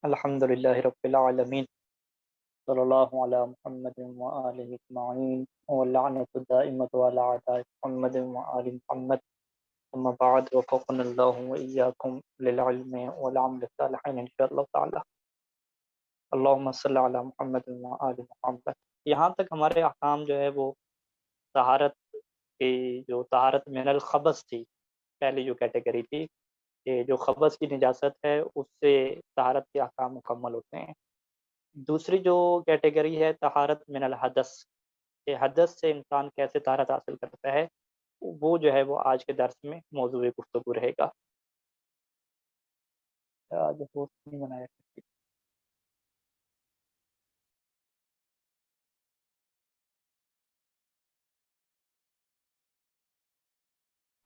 الحمدللہ رب العالمین صلی اللہ علی محمد وآلہ اجمعین واللعنۃ الدائمۃ علی اعداء محمد وآل محمد اما بعد وفقنا اللہ وإیاکم للعلم والعمل الصالح انشاء اللہ تعالی اللہم صلی علی محمد وآل محمد۔ یہاں تک ہمارے احکام جو ہے وہ طہارت کی، جو طہارت من الخبث تھی، پہلی جو کیٹیگری تھی کہ جو خبث کی نجاست ہے اس سے طہارت کے احکام مکمل ہوتے ہیں۔ دوسری جو کیٹیگری ہے طہارت من الحدث، کہ حدث سے انسان کیسے طہارت حاصل کرتا ہے، وہ جو ہے وہ آج کے درس میں موضوع گفتگو رہے گا۔ آج ہوسٹ نہیں بنایا۔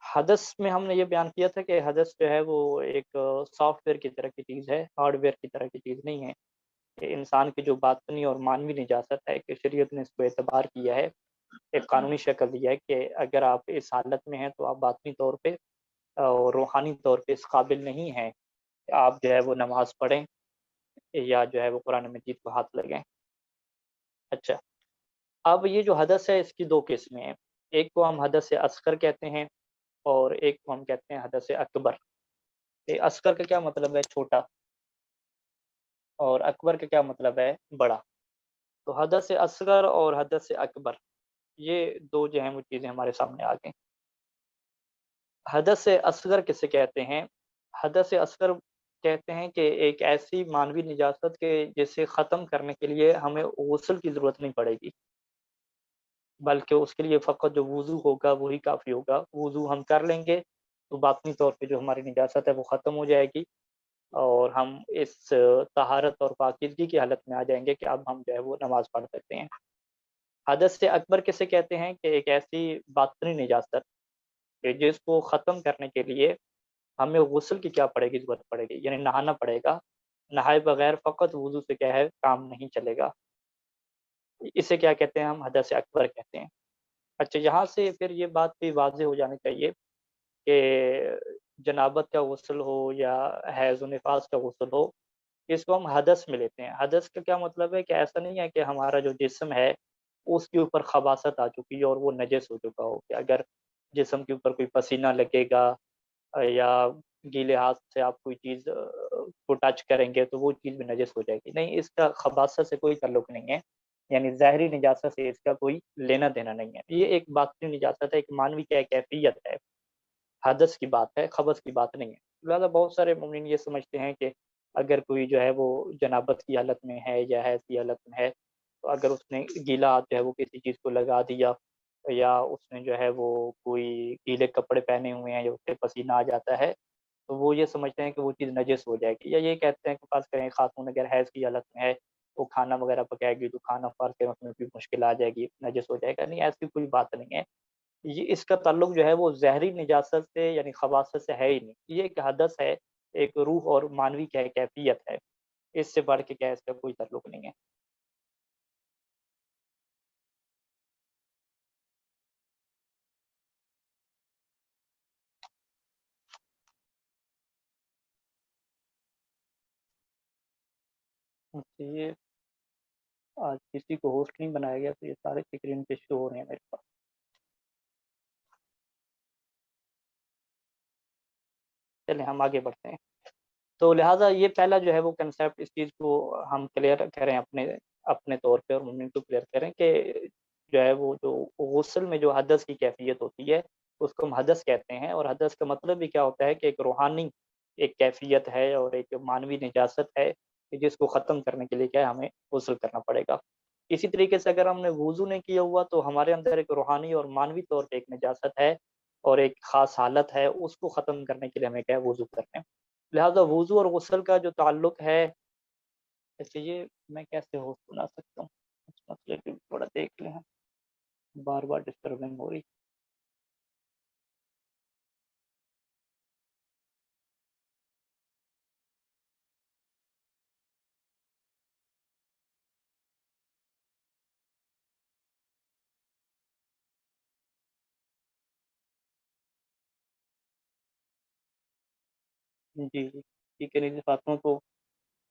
حدث میں ہم نے یہ بیان کیا تھا کہ حدث جو ہے وہ ایک سافٹ ویئر کی طرح کی چیز ہے، ہارڈ ویئر کی طرح کی چیز نہیں ہے، کہ انسان کی جو باطنی اور معنوی نجاست ہے کہ شریعت نے اس کو اعتبار کیا ہے، ایک قانونی شکل دیا ہے کہ اگر آپ اس حالت میں ہیں تو آپ باطنی طور پہ اور روحانی طور پہ اس قابل نہیں ہیں کہ آپ جو ہے وہ نماز پڑھیں یا جو ہے وہ قرآن مجید کو ہاتھ لگیں۔ اچھا، اب یہ جو حدث ہے اس کی دو قسمیں ہیں، ایک کو ہم حدث اصغر کہتے ہیں اور ایک کو ہم کہتے ہیں حدث اکبر۔ اصغر کا کیا مطلب ہے؟ چھوٹا، اور اکبر کا کیا مطلب ہے؟ بڑا۔ تو حدث اصغر اور حدث اکبر، یہ دو جو ہیں وہ چیزیں ہمارے سامنے آ گئیں۔ حدث اصغر کسے کہتے ہیں؟ حدث اصغر کہتے ہیں کہ ایک ایسی معنوی نجاست کے جسے ختم کرنے کے لیے ہمیں غسل کی ضرورت نہیں پڑے گی، بلکہ اس کے لیے فقط جو وضو ہوگا وہی کافی ہوگا۔ وضو ہم کر لیں گے تو باطنی طور پہ جو ہماری نجاست ہے وہ ختم ہو جائے گی، اور ہم اس طہارت اور پاکیزگی کی حالت میں آ جائیں گے کہ اب ہم جو ہے وہ نماز پڑھ سکتے ہیں۔ حدث اکبر کسے کہتے ہیں؟ کہ ایک ایسی باطنی نجاست کہ جس کو ختم کرنے کے لیے ہمیں غسل کی کیا پڑے گی؟ ضرورت پڑے گی، یعنی نہانا پڑے گا۔ نہائے بغیر فقط وضو سے کیا ہے کام نہیں چلے گا۔ اسے کیا کہتے ہیں؟ ہم حدث اکبر کہتے ہیں۔ اچھا، یہاں سے پھر یہ بات بھی واضح ہو جانی چاہیے کہ جنابت کا غسل ہو یا حیض و نفاس کا غسل ہو، اس کو ہم حدث میں لیتے ہیں۔ حدث کا کیا مطلب ہے؟ کہ ایسا نہیں ہے کہ ہمارا جو جسم ہے اس کے اوپر خباثت آ چکی ہے اور وہ نجس ہو چکا ہو، کہ اگر جسم کے اوپر کوئی پسینہ لگے گا یا گیلے ہاتھ سے آپ کوئی چیز کو ٹچ کریں گے تو وہ چیز بھی نجس ہو جائے گی۔ نہیں، اس کا خباثت سے کوئی تعلق نہیں ہے، یعنی ظاہری نجاست سے اس کا کوئی لینا دینا نہیں ہے۔ یہ ایک باطنی نجاست ہے، ایک معنوی کیا کیفیت ہے، حدث کی بات ہے، خبث کی بات نہیں ہے۔ لہٰذا بہت سارے مومنین یہ سمجھتے ہیں کہ اگر کوئی جو ہے وہ جنابت کی حالت میں ہے یا حیض کی حالت میں ہے تو اگر اس نے گیلا ہاتھ جو ہے وہ کسی چیز کو لگا دیا یا اس نے جو ہے وہ کوئی گیلے کپڑے پہنے ہوئے ہیں یا اس سے پسینہ آ جاتا ہے تو وہ یہ سمجھتے ہیں کہ وہ چیز نجس ہو جائے گی، یا یہ کہتے ہیں کہ فرض کریں خاتون اگر حیض کی حالت میں ہے وہ کھانا وغیرہ پکائے گی تو کھانا فرض کریں اس میں بھی مشکل آ جائے گی، نجس ہو جائے گا۔ نہیں، ایسی کوئی بات نہیں ہے۔ یہ اس کا تعلق جو ہے وہ ظاہری نجاست سے یعنی خباثت سے ہے ہی نہیں، یہ ایک حدث ہے، ایک روح اور معنوی کیا کیفیت ہے، اس سے بڑھ کے کیا اس کا کوئی تعلق نہیں ہے۔ یہ آج کسی کو ہوسٹ نہیں بنایا گیا تو یہ سارے اسکرین پہ شو ہو رہے ہیں میرے پاس۔ چلیں ہم آگے بڑھتے ہیں۔ تو لہٰذا یہ پہلا جو ہے وہ کنسیپٹ، اس چیز کو ہم کلیئر کریں اپنے اپنے طور پہ اور مومن کو کلیئر کریں کہ جو ہے وہ جو غسل میں جو حدث کی کیفیت ہوتی ہے اس کو ہم حدث کہتے ہیں، اور حدث کا مطلب بھی کیا ہوتا ہے کہ ایک روحانی ایک کیفیت ہے اور ایک معنوی نجاست ہے کہ جس کو ختم کرنے کے لیے کیا ہے ہمیں غسل کرنا پڑے گا۔ اسی طریقے سے اگر ہم نے وضو نہیں کیا ہوا تو ہمارے اندر ایک روحانی اور معنوی طور پہ ایک نجاست ہے اور ایک خاص حالت ہے، اس کو ختم کرنے کے لیے ہمیں کیا ہے وضو کرنا ہے۔ لہٰذا وضو اور غسل کا جو تعلق ہے، اچھا یہ میں کیسے ہوسٹ بنا سکتا ہوں؟ اس مسئلے کو تھوڑا دیکھ لیں، بار بار ڈسٹربنگ ہو رہی۔ جی جی ٹھیک ہے، نہیں فاطمہ کو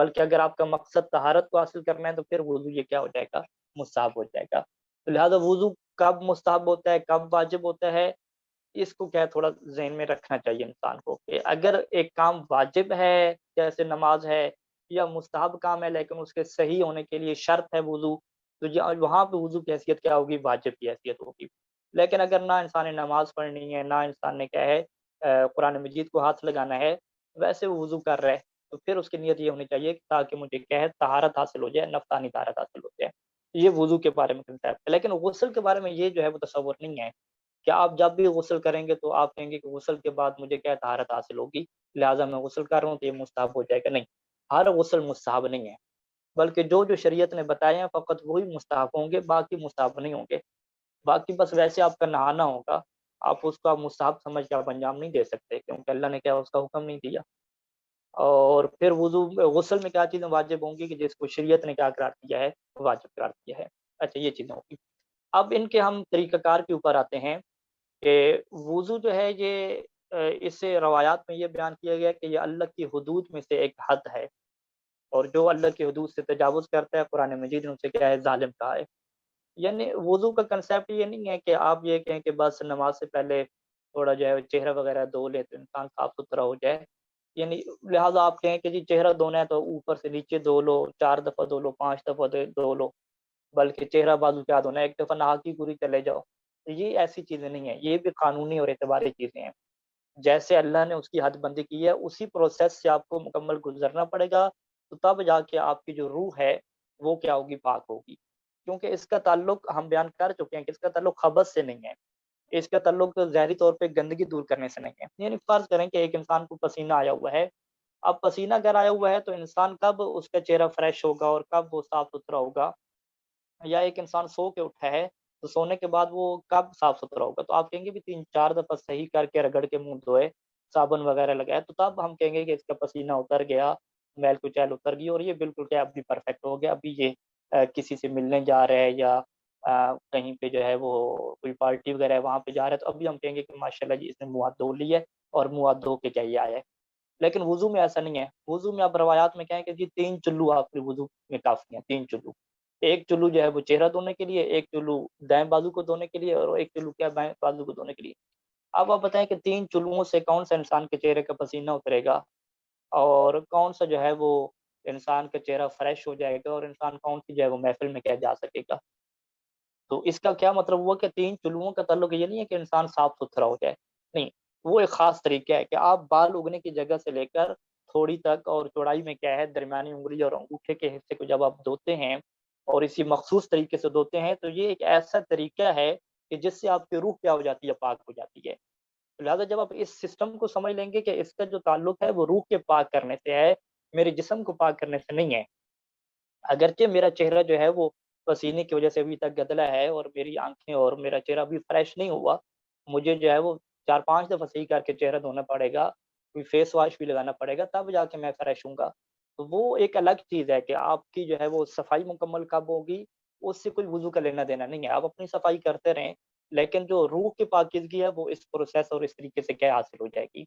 بلکہ اگر آپ کا مقصد طہارت کو حاصل کرنا ہے تو پھر وضو یہ کیا ہو جائے گا، مستحب ہو جائے گا۔ تو لہٰذا وضو کب مستحب ہوتا ہے، کب واجب ہوتا ہے، اس کو کیا ہے تھوڑا ذہن میں رکھنا چاہیے انسان کو، کہ اگر ایک کام واجب ہے جیسے نماز ہے، یا مستحب کام ہے لیکن اس کے صحیح ہونے کے لیے شرط ہے وضو، تو وہاں پہ وضو کی حیثیت کیا ہوگی، واجب کی حیثیت ہوگی۔ لیکن اگر نہ انسان نے نماز پڑھنی ہے، نہ انسان نے کیا ہے قرآن مجید کو ہاتھ لگانا ہے، ویسے وہ وضو کر رہے، تو پھر اس کی نیت یہ ہونی چاہیے کہ تاکہ مجھے کیا ہے طہارت حاصل ہو جائے، نفسانی طہارت حاصل ہو جائے۔ یہ وضو کے بارے میں کنسیپٹ ہے، لیکن غسل کے بارے میں یہ جو ہے وہ تصور نہیں ہے کہ آپ جب بھی غسل کریں گے تو آپ کہیں گے کہ غسل کے بعد مجھے کیا ہے طہارت حاصل ہوگی، لہٰذا میں غسل کر رہا ہوں تو یہ مستحب ہو جائے گا۔ نہیں، ہر غسل مستحب نہیں ہے، بلکہ جو شریعت نے بتایا ہے فقط وہی مستحب ہوں گے، باقی مستحب نہیں ہوں گے۔ باقی بس ویسے آپ کا نہانا ہوگا، آپ اس کو آپ مستحب سمجھ کے آپ انجام نہیں دے سکتے، کیونکہ اللہ نے کیا اس کا حکم نہیں دیا۔ اور پھر غسل میں کیا چیزیں واجب ہوں گی کہ جس کو شریعت نے کیا قرار دیا ہے، واجب قرار دیا ہے۔ اچھا، یہ چیزیں ہوگی۔ اب ان کے ہم طریقہ کار کے اوپر آتے ہیں کہ وضو جو ہے یہ اس سے روایات میں یہ بیان کیا گیا کہ یہ اللہ کی حدود میں سے ایک حد ہے، اور جو اللہ کی حدود سے تجاوز کرتا ہے قرآن مجید نے اسے کیا ہے، ظالم کہا ہے۔ یعنی وضو کا کنسیپٹ یہ نہیں ہے کہ آپ یہ کہیں کہ بس نماز سے پہلے تھوڑا جو ہے چہرہ وغیرہ دھو لے تو انسان صاف ستھرا ہو جائے، یعنی لہٰذا آپ کہیں کہ جی چہرہ دھونا ہے تو اوپر سے نیچے دھو لو، 4 دفعہ دھو لو، 5 دفعہ دھو لو، بلکہ چہرہ بازو کیا دھونا ہے، ایک دفعہ نہا کے پوری چلے جاؤ۔ تو یہ ایسی چیزیں نہیں ہیں، یہ بھی قانونی اور اعتباری چیزیں ہیں۔ جیسے اللہ نے اس کی حد بندی کی ہے اسی پروسیس سے آپ کو مکمل گزرنا پڑے گا، تو تب جا کے آپ کی جو روح ہے وہ کیا ہوگی، پاک ہوگی۔ کیونکہ اس کا تعلق ہم بیان کر چکے ہیں کہ اس کا تعلق خبث سے نہیں ہے، اس کا تعلق ظاہری طور پہ گندگی دور کرنے سے نہیں ہے۔ یعنی فرض کریں کہ ایک انسان کو پسینہ آیا ہوا ہے، اب پسینہ اگر آیا ہوا ہے تو انسان کب اس کا چہرہ فریش ہوگا اور کب وہ صاف ستھرا ہوگا، یا ایک انسان سو کے اٹھا ہے تو سونے کے بعد وہ کب صاف ستھرا ہوگا، تو آپ کہیں گے بھی 3 4 دفعہ صحیح کر کے رگڑ کے منہ دھوئے، صابن وغیرہ لگائے، تو تب ہم کہیں گے کہ اس کا پسینہ اتر گیا، میل کچیل اتر گئی، اور یہ بالکل کیا ابھی پرفیکٹ ہو گیا۔ ابھی یہ کسی سے ملنے جا رہے ہیں یا کہیں پہ جو ہے وہ کوئی پارٹی وغیرہ ہے وہاں پہ جا رہے ہیں، تو ابھی ہم کہیں گے کہ ماشاء اللہ جی اس نے منہ ہاتھ دھو لی ہے اور منہ ہاتھ دھو کے چاہیے آیا ہے۔ لیکن وضو میں ایسا نہیں ہے، وضو میں آپ روایات میں کہیں کہ جی 3 چلو آپ کے وضو میں کافی ہیں، 3 چلو۔ ایک چلو جو ہے وہ چہرہ دھونے کے لیے، ایک چلو دائیں بازو کو دھونے کے لیے، اور ایک چلو کیا بائیں بازو کو دھونے کے لیے۔ اب آپ بتائیں کہ 3 چلوؤں سے کون سا انسان کے چہرے کا پسینہ اترے گا، اور کون سا جو ہے وہ انسان کا چہرہ فریش ہو جائے گا، اور انسان کون سی جو ہے وہ محفل میں کیا جا سکے گا۔ تو اس کا کیا مطلب ہوا کہ 3 چلوؤں کا تعلق یہ نہیں ہے کہ انسان صاف ستھرا ہو جائے، نہیں، وہ ایک خاص طریقہ ہے کہ آپ بال اگنے کی جگہ سے لے کر تھوڑی تک، اور چوڑائی میں کیا ہے درمیانی انگلی اور انگوٹھے کے حصے کو جب آپ دھوتے ہیں اور اسی مخصوص طریقے سے دھوتے ہیں، تو یہ ایک ایسا طریقہ ہے کہ جس سے آپ کی روح کیا ہو جاتی ہے، پاک ہو جاتی ہے۔ لہٰذا جب آپ اس سسٹم کو سمجھ لیں گے کہ اس کا جو تعلق ہے وہ روح کے پاک کرنے سے ہے، میرے جسم کو پاک کرنے سے نہیں ہے، اگرچہ میرا چہرہ جو ہے وہ پسینے کی وجہ سے ابھی تک گدلا ہے، اور میری آنکھیں اور میرا چہرہ ابھی فریش نہیں ہوا، مجھے جو ہے وہ 4 5 دفعہ صحیح کر کے چہرہ دھونا پڑے گا، کوئی فیس واش بھی لگانا پڑے گا، تب جا کے میں فریش ہوں گا۔ تو وہ ایک الگ چیز ہے کہ آپ کی جو ہے وہ صفائی مکمل کب ہوگی، اس سے کوئی وضو کا لینا دینا نہیں ہے، آپ اپنی صفائی کرتے رہیں، لیکن جو روح کی پاکیزگی ہے وہ اس پروسیس اور اس طریقے سے کیا حاصل ہو جائے گی۔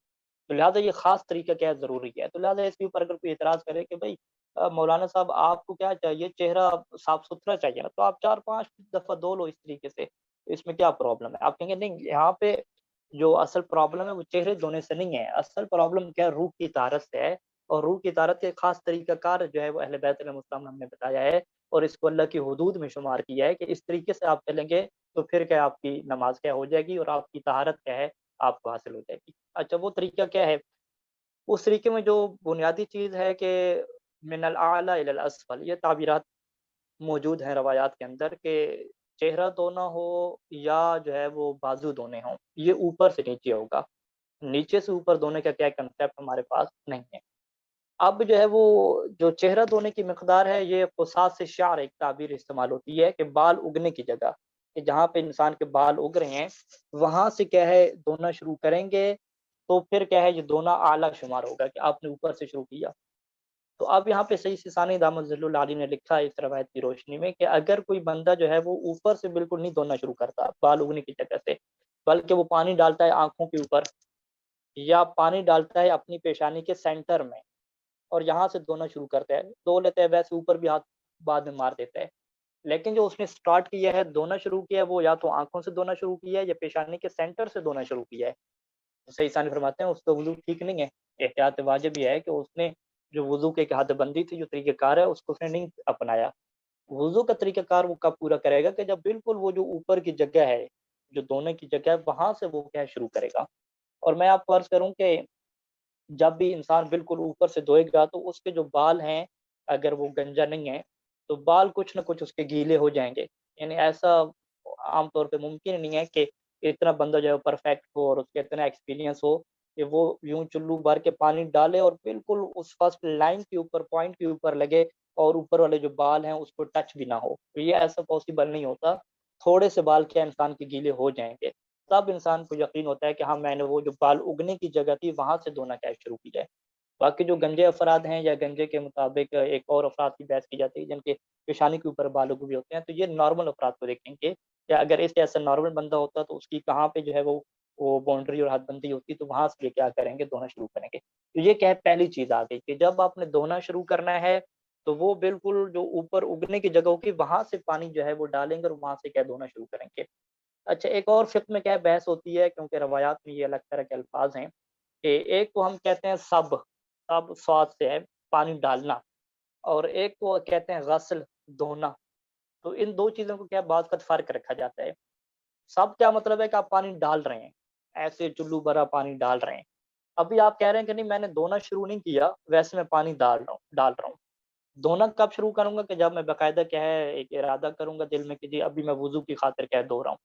تو لہٰذا یہ خاص طریقہ کیا ضروری ہے، تو لہٰذا اس کے اوپر اگر کوئی اعتراض کرے کہ بھائی مولانا صاحب آپ کو کیا چاہیے، چہرہ صاف ستھرا چاہیے نا، تو آپ 4 5 دفعہ دھو لو اس طریقے سے، اس میں کیا پرابلم ہے؟ آپ کہیں گے نہیں، یہاں پہ جو اصل پرابلم ہے وہ چہرے دھونے سے نہیں ہے، اصل پرابلم کیا ہے، روح کی طہارت سے ہے، اور روح کی طہارت کے خاص طریقہ کار جو ہے وہ اہل بیت علیہ السلام نے ہم نے بتایا ہے، اور اس کو اللہ کی حدود میں شمار کیا ہے کہ اس طریقے سے آپ چلیں گے تو پھر کیا آپ کی نماز کیا ہو جائے گی، اور آپ کی طہارت کیا ہے آپ کو حاصل ہو جائے گی۔ اچھا، وہ طریقہ کیا ہے؟ اس طریقے میں جو بنیادی چیز ہے کہ من الاعلی الی الاسفل، یہ تعبیرات موجود ہیں روایات کے اندر کہ چہرہ دھونا ہو یا جو ہے وہ بازو دھونے ہوں، یہ اوپر سے نیچے ہوگا، نیچے سے اوپر دھونے کا کیا کنسیپٹ ہمارے پاس نہیں ہے۔ اب جو ہے وہ جو چہرہ دھونے کی مقدار ہے، یہ قصاص شعر ایک تعبیر استعمال ہوتی ہے کہ بال اگنے کی جگہ، کہ جہاں پہ انسان کے بال اگ رہے ہیں وہاں سے کیا ہے دھونا شروع کریں گے، تو پھر کیا ہے یہ دھونا اعلیٰ شمار ہوگا کہ آپ نے اوپر سے شروع کیا۔ تو اب یہاں پہ سید سیستانی دامت ظل العالی نے لکھا ہے اس روایت کی روشنی میں کہ اگر کوئی بندہ جو ہے وہ اوپر سے بالکل نہیں دھونا شروع کرتا بال اگنے کی جگہ سے، بلکہ وہ پانی ڈالتا ہے آنکھوں کے اوپر، یا پانی ڈالتا ہے اپنی پیشانی کے سینٹر میں، اور یہاں سے دھونا شروع کرتا ہے، دھو لیتا ہے، ویسے اوپر بھی ہاتھ بعد میں مار دیتا ہے۔ لیکن جو اس نے اسٹارٹ کیا ہے، دھونا شروع کیا ہے، وہ یا تو آنکھوں سے دھونا شروع کیا ہے یا پیشانی کے سینٹر سے دھونا شروع کیا ہے۔ صحیح ثانی فرماتے ہیں اس کا وضو ٹھیک نہیں ہے۔ احتیاط واجب یہ ہے کہ اس نے جو وضو کی ایک حد بندی تھی، جو طریقہ کار ہے، اس کو اس نے نہیں اپنایا۔ وضو کا طریقہ کار وہ کب پورا کرے گا کہ جب بالکل وہ جو اوپر کی جگہ ہے، جو دھونے کی جگہ ہے، وہاں سے وہ کیا ہے شروع کرے گا۔ اور میں آپ کو عرض کروں کہ جب بھی انسان بالکل اوپر سے دھوئے گا تو اس کے جو بال ہیں، اگر وہ گنجا نہیں ہے تو بال کچھ نہ کچھ اس کے گیلے ہو جائیں گے۔ یعنی ایسا عام طور پہ ممکن نہیں ہے کہ اتنا بندہ جو ہے پرفیکٹ ہو اور اس کے اتنا ایکسپیرینس ہو کہ وہ یوں چلو بھر کے پانی ڈالے اور بالکل اس فرسٹ لائن کے اوپر، پوائنٹ کے اوپر لگے اور اوپر والے جو بال ہیں اس کو ٹچ بھی نہ ہو۔ تو یہ ایسا پاسبل نہیں ہوتا۔ تھوڑے سے بال کیا انسان کے گیلے ہو جائیں گے، تب انسان کو یقین ہوتا ہے کہ ہاں میں نے وہ جو بال اگنے کی جگہ تھی وہاں سے دھونا کیا شروع کی جائے۔ باقی جو گنجے افراد ہیں یا گنجے کے مطابق ایک اور افراد کی بحث کی جاتی ہے جن کے پیشانی کے اوپر بال اگے ہوئے ہوتے ہیں، تو یہ نارمل افراد کو دیکھیں گے کہ اگر اس جیسا نارمل بندہ ہوتا تو اس کی کہاں پہ جو ہے وہ باؤنڈری اور حد بندی ہوتی، تو وہاں سے یہ کیا کریں گے، دھونا شروع کریں گے۔ تو یہ کیا ہے، پہلی چیز آ گئی کہ جب آپ نے دھونا شروع کرنا ہے تو وہ بالکل جو اوپر اگنے کی جگہ ہوگی وہاں سے پانی جو ہے وہ ڈالیں گے اور وہاں سے کیا دھونا شروع کریں گے۔ اچھا، ایک اور فقہ میں کیا بحث ہوتی ہے، کیونکہ روایات میں یہ الگ طرح کے الفاظ ہیں کہ ایک کو ہم کہتے ہیں سب سواد سے ہے پانی ڈالنا، اور ایک کو کہتے ہیں غسل، دھونا۔ تو ان دو چیزوں کو کیا بعض کا فرق رکھا جاتا ہے۔ سب کیا مطلب ہے کہ آپ پانی ڈال رہے ہیں، ایسے چلو بھرا پانی ڈال رہے ہیں۔ ابھی آپ کہہ رہے ہیں کہ نہیں میں نے دھونا شروع نہیں کیا، ویسے میں پانی ڈال رہا ہوں۔ دھونا کب شروع کروں گا کہ جب میں باقاعدہ کیا ہے ایک ارادہ کروں گا دل میں کہ جی ابھی میں وضو کی خاطر کیا ہے دھو رہا ہوں۔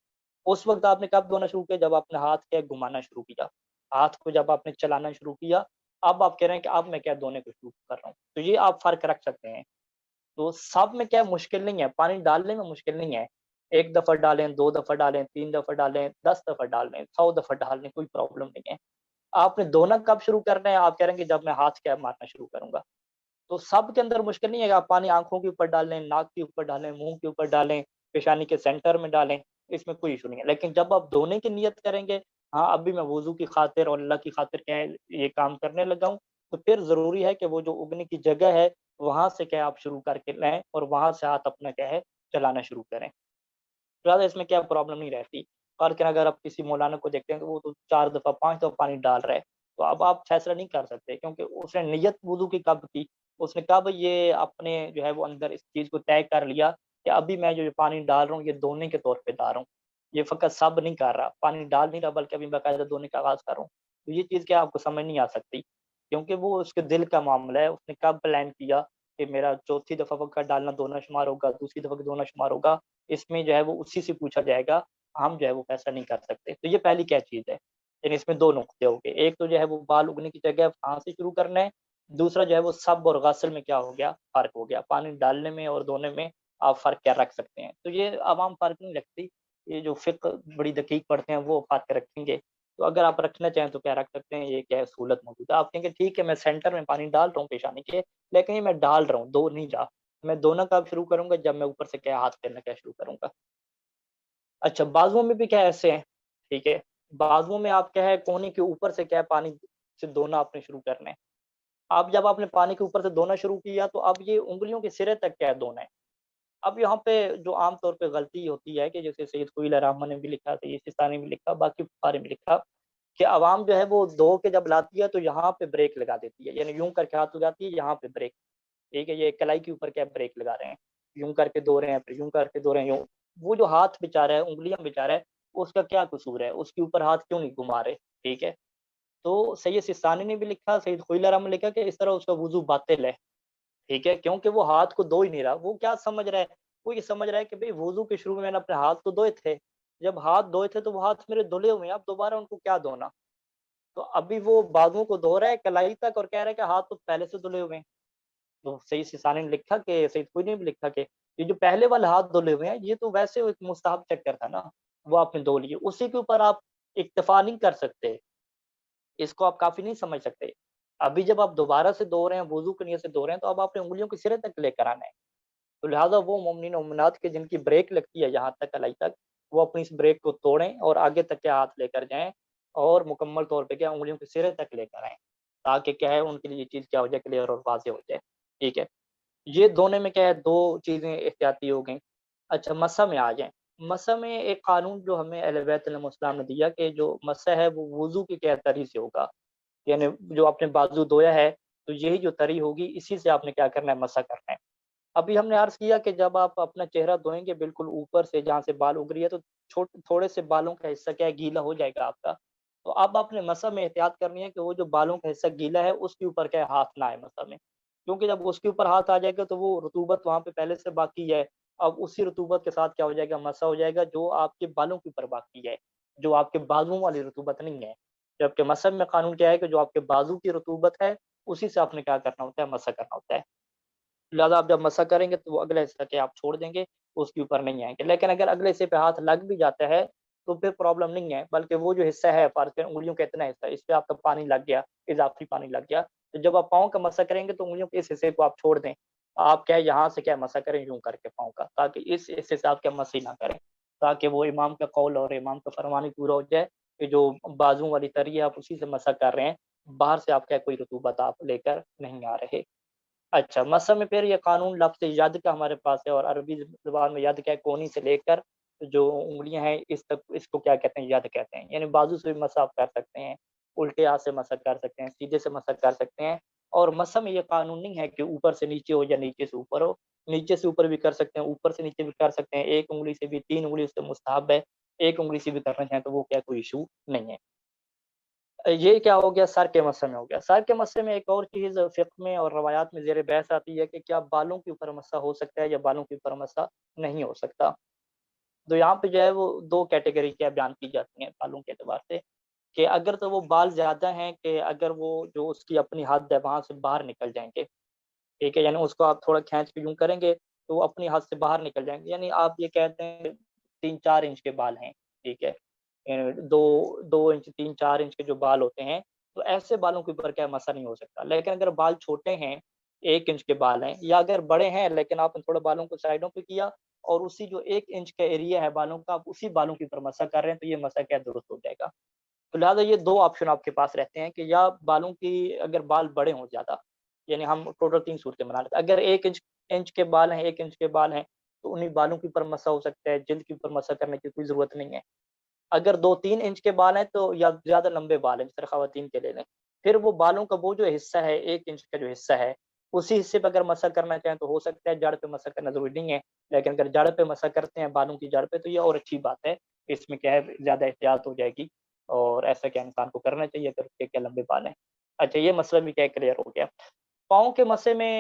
اس وقت آپ نے کب دھونا شروع کیا، جب آپ نے ہاتھ کیا گھمانا شروع کیا، ہاتھ کو جب آپ نے چلانا شروع کیا، اب آپ کہہ رہے ہیں کہ اب میں کیا دھونے کو شروع کر رہا ہوں۔ تو یہ آپ فرق رکھ سکتے ہیں۔ تو سب میں کیا مشکل نہیں ہے، پانی ڈالنے میں مشکل نہیں ہے۔ ایک دفعہ ڈالیں، دو دفعہ ڈالیں، تین دفعہ ڈالیں، 10 دفعہ ڈالیں، 100 دفعہ ڈالیں، کوئی پرابلم نہیں ہے۔ آپ نے دھونا کب شروع کرنا ہے، آپ کہہ رہے ہیں کہ جب میں ہاتھ کیا مارنا شروع کروں گا۔ تو سب کے اندر مشکل نہیں ہے کہ آپ پانی آنکھوں کے اوپر ڈالیں، ناک کے اوپر ڈالیں، منہ کے اوپر ڈالیں، پیشانی کے سینٹر میں ڈالیں، اس میں کوئی ایشو نہیں ہے۔ لیکن جب آپ دھونے کی نیت کریں گے، ہاں ابھی میں وضو کی خاطر اور اللہ کی خاطر کیا ہے یہ کام کرنے لگا ہوں، تو پھر ضروری ہے کہ وہ جو اگنے کی جگہ ہے وہاں سے کیا آپ شروع کر کے لیں اور وہاں سے ہاتھ اپنا کیا ہے چلانا شروع کریں۔ زیادہ اس میں کیا پرابلم نہیں رہتی۔ اور کہ اگر آپ کسی مولانا کو دیکھتے ہیں کہ وہ تو 4 دفعہ 5 دفعہ پانی ڈال رہا ہے، تو اب آپ فیصلہ نہیں کر سکتے کیونکہ اس نے نیت وضو کی کب کی، اس نے کب یہ اپنے جو ہے وہ اندر اس چیز کو طے کر لیا کہ ابھی میں جو پانی ڈال رہا ہوں یہ دھونے کے طور پہ ڈال رہا ہوں۔ یہ فقط سب نہیں کر رہا، پانی ڈال نہیں رہا، بلکہ ابھی باقاعدہ دھونے کا آغاز کر رہا ہوں۔ تو یہ چیز کیا آپ کو سمجھ نہیں آ سکتی، کیونکہ وہ اس کے دل کا معاملہ ہے، اس نے کب پلان کیا کہ میرا چوتھی دفعہ کا ڈالنا دھونا شمار ہوگا، دوسری دفعہ کا دھونا شمار ہوگا، اس میں جو ہے وہ اسی سے پوچھا جائے گا، ہم جو ہے وہ فیصلہ نہیں کر سکتے۔ تو یہ پہلی کیا چیز ہے، یعنی اس میں دو نقطے ہو گئے، ایک تو جو ہے وہ بال اگنے کی جگہ وہاں سے شروع کرنا ہے، دوسرا جو ہے وہ سب اور غسل میں کیا ہو گیا، فرق ہو گیا، پانی ڈالنے میں اور دھونے میں آپ فرق کیا رکھ سکتے ہیں۔ تو یہ عوام فرق نہیں رکھتی، یہ جو فقہ بڑی دقیق پڑھتے ہیں وہ فرق رکھیں گے۔ تو اگر آپ رکھنا چاہیں تو کیا رکھ سکتے ہیں، یہ کیا ہے سہولت موجود ہے۔ آپ کہیں گے ٹھیک ہے میں سینٹر میں پانی ڈال رہا ہوں پیشانی کے، لیکن یہ میں ڈال رہا ہوں، دو نہیں جا، میں دھونا کب شروع کروں گا، جب میں اوپر سے کیا ہاتھ کرنا کیا شروع کروں گا۔ اچھا، بازوؤں میں بھی کیا ایسے ہیں، ٹھیک ہے، بازوؤں میں آپ کیا ہے کونے کے اوپر سے کیا ہے پانی سے دھونا آپ نے شروع کرنا ہے۔ اب جب آپ نے پانی کے اوپر سے دھونا شروع کیا تو اب یہ انگلیوں کے سرے تک کیا ہے دھونا ہے۔ اب یہاں پہ جو عام طور پہ غلطی ہوتی ہے کہ جیسے سید خوئی علیہ الرحمہ نے بھی لکھا، سید سستانی نے بھی لکھا، باقی فقہا نے بھی لکھا کہ عوام جو ہے وہ دھو کے جب لاتی ہے تو یہاں پہ بریک لگا دیتی ہے، یعنی یوں کر کے ہاتھ لگاتی ہے، یہاں پہ بریک، ٹھیک ہے، یہ کلائی کے اوپر کیا بریک لگا رہے ہیں، یوں کر کے دھو رہے ہیں، پھر یوں کر کے دھو رہے ہیں، یوں۔ وہ جو ہاتھ بےچارا ہے، انگلیاں بےچارا ہے، اس کا کیا قصور ہے، اس کے اوپر ہاتھ کیوں نہیں گھما رہے، ٹھیک ہے۔ تو سید سستانی نے بھی لکھا، سید خوئی علیہ الرحمہ نے لکھا کہ اس طرح اس کا وضو باطل ہے، ٹھیک ہے، کیونکہ وہ ہاتھ کو دھو ہی نہیں رہا۔ وہ کیا سمجھ رہا ہے، وہ یہ سمجھ رہا ہے کہ بھئی وضو کے شروع میں میں نے اپنے ہاتھ تو دھوئے تھے، جب ہاتھ دھوئے تھے تو وہ ہاتھ میرے دھلے ہوئے ہیں، اب دوبارہ ان کو کیا دھونا۔ تو ابھی وہ بازوؤں کو دھو رہا ہے کلائی تک اور کہہ رہا ہے کہ ہاتھ تو پہلے سے دھلے ہوئے ہیں۔ تو سید سستانی نے لکھا کہ سید کوئی نے بھی لکھا کہ یہ جو پہلے والے ہاتھ دھلے ہوئے ہیں یہ تو ویسے ایک مستحب چکر تھا نا، وہ آپ نے دھو لیے، اسی کے اوپر آپ اکتفا نہیں کر سکتے، اس کو آپ کافی نہیں سمجھ سکتے۔ ابھی جب آپ دوبارہ سے دھو رہے ہیں، وضو کی نیت سے دھو رہے ہیں، تو اب آپ نے انگلیوں کے سرے تک لے کر آنا ہے۔ تو لہٰذا وہ مومنین و مومنات کے جن کی بریک لگتی ہے یہاں تک کلائی تک، وہ اپنی اس بریک کو توڑیں اور آگے تک کے ہاتھ لے کر جائیں اور مکمل طور پہ کیا انگلیوں کے سرے تک لے کر آئیں۔ تاکہ کیا ہے ان کے لیے یہ چیز کیا ہو جائے کلیئر اور واضح ہو جائے، ٹھیک ہے؟ یہ دونوں میں کیا ہے 2 چیزیں احتیاطی ہو گئیں۔ اچھا مسح میں آ جائیں، مسح میں ایک قانون جو ہمیں اہل بیت علیہم السلام نے دیا کہ جو مسح ہے وہ وضو کی کیا تری سے ہوگا، یعنی جو آپ نے بازو دھویا ہے تو یہی جو تری ہوگی اسی سے آپ نے کیا کرنا ہے مسح کرنا ہے۔ ابھی ہم نے عرض کیا کہ جب آپ اپنا چہرہ دھوئیں گے بالکل اوپر سے جہاں سے بال اگ رہی ہے تو تھوڑے سے بالوں کا حصہ کیا ہے گیلا ہو جائے گا آپ کا، تو اب آپ نے مسح میں احتیاط کرنی ہے کہ وہ جو بالوں کا حصہ گیلا ہے اس کے اوپر کیا ہے ہاتھ نہ آئے مسح میں، کیونکہ جب اس کے اوپر ہاتھ آ جائے گا تو وہ رطوبت وہاں پہ پہلے سے باقی ہے، اب اسی رطوبت کے ساتھ کیا ہو جائے گا مسح ہو جائے گا جو آپ کے بالوں کے اوپر باقی ہے، جو آپ کے بازو والی رطوبت نہیں ہے، جبکہ مسح میں قانون کیا ہے کہ جو آپ کے بازو کی رطوبت ہے اسی سے آپ نے کیا کرنا ہوتا ہے مسح کرنا ہوتا ہے، لہٰذا آپ جب مسح کریں گے تو وہ اگلے حصہ کے آپ چھوڑ دیں گے، اس کے اوپر نہیں آئیں گے، لیکن اگر اگلے حصے پہ ہاتھ لگ بھی جاتا ہے تو پھر پرابلم نہیں ہے، بلکہ وہ جو حصہ ہے فرض کریں انگلیوں کا اتنا حصہ اس پہ آپ کا پانی لگ گیا، اضافی پانی لگ گیا، تو جب آپ پاؤں کا مسح کریں گے تو انگلیوں کے اس حصے کو آپ چھوڑ دیں، آپ کیا ہے یہاں سے کیا مسح کریں یوں کر کے پاؤں کا، تاکہ اس حصے سے آپ کیا مسح نہ کریں، تاکہ وہ امام کا قول اور امام کا فرمان ہی پورا ہو جائے کہ جو بازو والی تری ہے آپ اسی سے مسح کر رہے ہیں، باہر سے آپ کیا کوئی رطوبت آپ لے کر نہیں آ رہے۔ اچھا مسح میں پھر یہ قانون لفظ ید کا ہمارے پاس ہے، اور عربی زبان میں ید کیا ہے کونی سے لے کر جو انگلیاں ہیں اس تک، اس کو کیا کہتے ہیں ید کہتے ہیں، یعنی بازو سے بھی مسح آپ کر سکتے ہیں، الٹے ہاتھ سے مسح کر سکتے ہیں، سیدھے سے مسح کر سکتے ہیں، اور مسح میں یہ قانون نہیں ہے کہ اوپر سے نیچے ہو یا نیچے سے اوپر ہو، نیچے سے اوپر بھی کر سکتے ہیں، اوپر سے نیچے بھی کر سکتے ہیں، ایک انگلی سے بھی، 3 انگلی سے مستحب ہے، ایک انگلی سے بھی کرنا چاہیں تو وہ کیا کوئی ایشو نہیں ہے۔ یہ کیا ہو گیا سر کے مسح میں ہو گیا، سر کے مسح میں ایک اور چیز فقہ میں اور روایات میں زیر بحث آتی ہے کہ کیا بالوں کے اوپر مسح ہو سکتا ہے یا بالوں کے اوپر مسح نہیں ہو سکتا، تو یہاں پہ جو ہے وہ 2 کیٹیگری کیا بیان کی جاتی ہیں بالوں کے اعتبار سے، کہ اگر تو وہ بال زیادہ ہیں کہ اگر وہ جو اس کی اپنی حد ہے وہاں سے باہر نکل جائیں گے، ٹھیک ہے، یعنی اس کو آپ تھوڑا کھینچ کے یوں کریں گے تو وہ اپنی حد سے باہر نکل جائیں گے، یعنی آپ یہ کہتے ہیں 3-4 انچ کے بال ہیں، ٹھیک ہے، دو 2 انچ 3-4 انچ کے جو بال ہوتے ہیں تو ایسے بالوں کے اوپر کیا مسا نہیں ہو سکتا، لیکن اگر بال چھوٹے ہیں 1 انچ کے بال ہیں یا اگر بڑے ہیں لیکن آپ نے تھوڑا بالوں کو سائڈوں پہ کیا اور اسی جو 1 انچ کا ایریا ہے بالوں کا آپ اسی بالوں کے اوپر مسا کر رہے ہیں تو یہ مسا کیا درست ہو جائے گا، تو لہٰذا یہ 2 آپشن آپ کے پاس رہتے ہیں کہ یا بالوں کی اگر بال بڑے ہوں زیادہ، یعنی ہم ٹوٹل 3 صورتیں بنا لیتے ہیں، اگر 1 انچ کے بال ہیں 1 انچ کے بال ہیں تو انہیں بالوں کے اوپر مسا ہو سکتا ہے، جلد کے اوپر مسا کرنے کی کوئی ضرورت نہیں ہے، اگر 2-3 انچ کے بال ہیں تو یا زیادہ لمبے بال ہیں جس طرح خواتین کے لے لیں، پھر وہ بالوں کا وہ جو حصہ ہے 1 انچ کا جو حصہ ہے اسی حصے پہ اگر مسا کرنا چاہیں تو ہو سکتا ہے، جڑ پہ مسا کرنا ضروری نہیں ہے، لیکن اگر جڑ پہ مسا کرتے ہیں بالوں کی جڑ پہ تو یہ اور اچھی بات ہے، اس میں کیا ہے زیادہ احتیاط ہو جائے گی اور ایسا کیا انسان کو کرنا چاہیے اگر اس کے کیا لمبے بال ہیں۔ اچھا یہ مسئلہ بھی کیا کلیئر ہو گیا۔ پاؤں کے مسے میں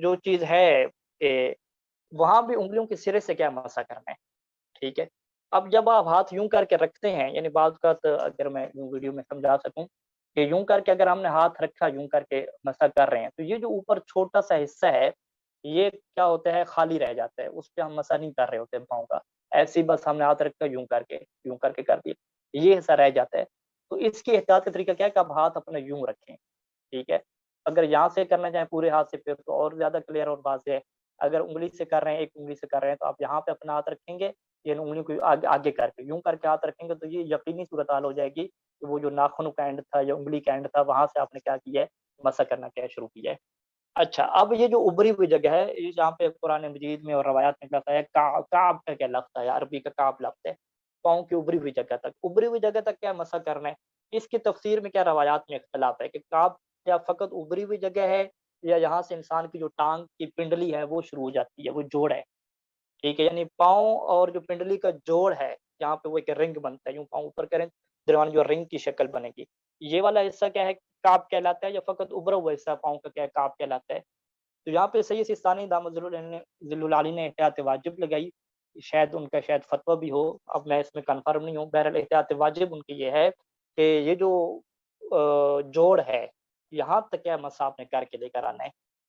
جو چیز ہے کہ وہاں بھی انگلیوں کے سرے سے کیا مسا کرنا ہے، ٹھیک ہے، اب جب آپ ہاتھ یوں کر کے رکھتے ہیں، یعنی بعض اوقات اگر میں یوں ویڈیو میں سمجھا سکوں کہ یوں کر کے اگر ہم نے ہاتھ رکھا یوں کر کے مسا کر رہے ہیں تو یہ جو اوپر چھوٹا سا حصہ ہے یہ کیا ہوتا ہے خالی رہ جاتا ہے، اس پہ ہم مسا نہیں کر رہے ہوتے پاؤں کا، ایسے ہی بس ہم نے ہاتھ رکھا یوں کر کے کر دیا، یہ حصہ رہ جاتا ہے، تو اس کی احتیاط کا طریقہ کیا ہے کہ آپ ہاتھ اپنا یوں رکھیں، ٹھیک ہے، اگر یہاں سے کرنا چاہیں پورے ہاتھ سے پھر تو اور زیادہ کلیئر اور واضح ہے، اگر انگلی سے کر رہے ہیں 1 انگلی سے کر رہے ہیں تو آپ یہاں پہ اپنا ہاتھ رکھیں گے، یہ انگلیوں کو آگے کر کے یوں کر کے ہاتھ رکھیں گے تو یہ یقینی صورتحال ہو جائے گی کہ وہ جو ناخنوں کا اینڈ تھا یا انگلی کا اینڈ تھا وہاں سے آپ نے کیا کیا ہے مسا کرنا کیا شروع کیا ہے۔ اچھا اب یہ جو ابری ہوئی جگہ ہے یہ جہاں پہ قرآن مجید میں اور روایات میں لگتا ہے کعب کا کیا لفظ ہے، عربی کا کعب لفظ ہے، پاؤں کی ابری ہوئی جگہ تک، ابری ہوئی جگہ تک کیا مسا کرنا ہے، اس کی تفسیر میں کیا روایات میں اختلاف ہے کہ کعب کیا فقط ابری ہوئی جگہ ہے یا یہاں سے انسان کی جو ٹانگ کی پنڈلی ہے وہ شروع ہو جاتی ہے، وہ جوڑ ہے، ٹھیک ہے، یعنی پاؤں اور جو پنڈلی کا جوڑ ہے جہاں پہ وہ ایک رنگ بنتا ہے، یوں پاؤں اوپر کریں درمیان جو رنگ کی شکل بنے گی، یہ والا حصہ کیا ہے کعب کہلاتا ہے یا فقط ابرا ہوا حصہ پاؤں کا کیا ہے کعب کہلاتا ہے، تو یہاں پہ سید سیستانی دامت ظل العالی نے احتیاط واجب لگائی، شاید ان کا شاید فتویٰ بھی ہو، اب میں اس میں کنفرم نہیں ہوں، بہرحال احتیاط واجب ان کی یہ ہے کہ یہ جو جوڑ ہے یہاں تک کیا مسا آپ نے کر کے لے کر آنا ہے،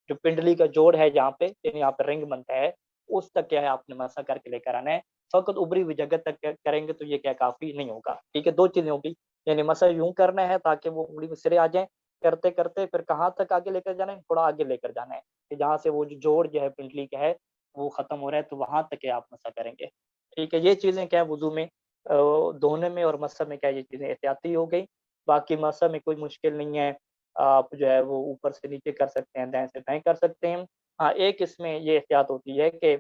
جو پنڈلی کا جوڑ ہے جہاں پہ یعنی یہاں پہ رنگ بنتا ہے اس تک کیا ہے آپ نے مسا کر کے لے کر آنا ہے، فقط ابری ہوئی جگہ تک کریں گے تو یہ کیا کافی نہیں ہوگا، ٹھیک ہے، 2 چیزیں ہوگی، یعنی مسا یوں کرنا ہے تاکہ وہ انگلی میں سرے آ جائیں، کرتے کرتے پھر کہاں تک آگے لے کر جانا ہے، تھوڑا آگے لے کر جانا ہے کہ جہاں سے وہ جو جوڑ جو ہے پنڈلی کا ہے وہ ختم ہو رہا ہے تو وہاں تک کیا آپ مسا کریں گے، ٹھیک ہے، یہ چیزیں کیا ہے وضو میں دھونے میں اور مسح میں کیا یہ چیزیں احتیاطی ہو گئی، باقی مسح میں کوئی مشکل نہیں ہے، آپ جو ہے وہ اوپر سے نیچے کر سکتے ہیں، دائیں سے بائیں کر سکتے ہیں۔ ہاں، ایک اس میں یہ احتیاط ہوتی ہے کہ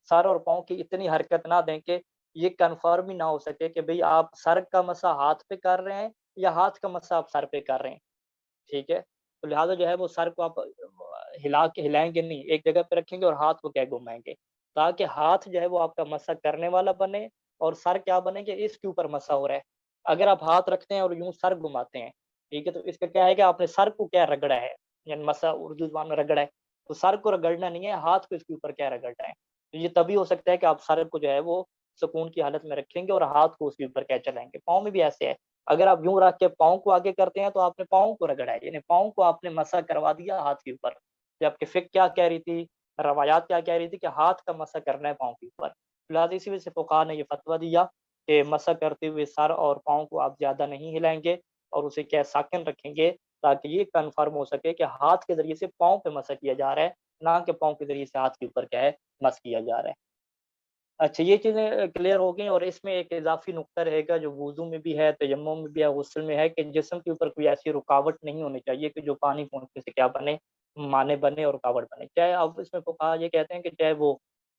سر اور پاؤں کی اتنی حرکت نہ دیں کہ یہ کنفرم ہی نہ ہو سکے کہ بھئی آپ سر کا مسح ہاتھ پہ کر رہے ہیں یا ہاتھ کا مسح آپ سر پہ کر رہے ہیں، ٹھیک ہے؟ تو لہٰذا جو ہے وہ سر کو آپ ہلائیں گے نہیں، ایک جگہ پہ رکھیں گے اور ہاتھ کو کیا گھمائیں گے، تاکہ ہاتھ جو ہے وہ آپ کا مسح کرنے والا بنے اور سر کیا بنے کہ اس کے اوپر مسح ہو رہا ہے۔ اگر آپ ہاتھ رکھتے ہیں اور یوں سر گھماتے ہیں، ٹھیک ہے، تو اس کا کیا ہے کہ آپ نے سر کو کیا رگڑا ہے، یعنی مسح اردو زبان میں رگڑا ہے، تو سر کو رگڑنا نہیں ہے، ہاتھ کو اس کے اوپر کیا رگڑنا ہے۔ تو یہ تبھی ہو سکتا ہے کہ آپ سر کو جو ہے وہ سکون کی حالت میں رکھیں گے اور ہاتھ کو اس کے اوپر کیا چلائیں گے۔ پاؤں میں بھی ایسے ہے، اگر آپ یوں رکھ کے پاؤں کو آگے کرتے ہیں تو آپ نے پاؤں کو رگڑا ہے، یعنی پاؤں کو آپ نے مسح کروا دیا ہاتھ کے اوپر، جبکہ فقہ کیا کہہ رہی تھی، روایات کیا کہہ رہی تھی کہ ہاتھ کا مسح کرنا ہے پاؤں کے اوپر۔ لہٰذا اسی وجہ سے فقہاء نے یہ فتویٰ دیا کہ مسح کرتے ہوئے سر اور پاؤں کو آپ زیادہ نہیں ہلائیں گے اور اسے کیا ساکن رکھیں گے، تاکہ یہ کنفرم ہو سکے کہ ہاتھ کے ذریعے سے پاؤں پہ مسح کیا جا رہا ہے، نہ کہ پاؤں کے ذریعے سے ہاتھ کے اوپر کیا ہے مسح کیا جا رہا ہے۔ اچھا، یہ چیزیں کلیئر ہو گئیں، اور اس میں ایک اضافی نکتہ رہے گا جو وضو میں بھی ہے، تیمم میں بھی ہے، غسل میں ہے، کہ جسم کے اوپر کوئی ایسی رکاوٹ نہیں ہونی چاہیے کہ جو پانی پہنچنے سے کیا بنے، مانع بنے اور رکاوٹ بنے۔ چاہے اب اس میں فقہا یہ کہتے ہیں کہ چاہے وہ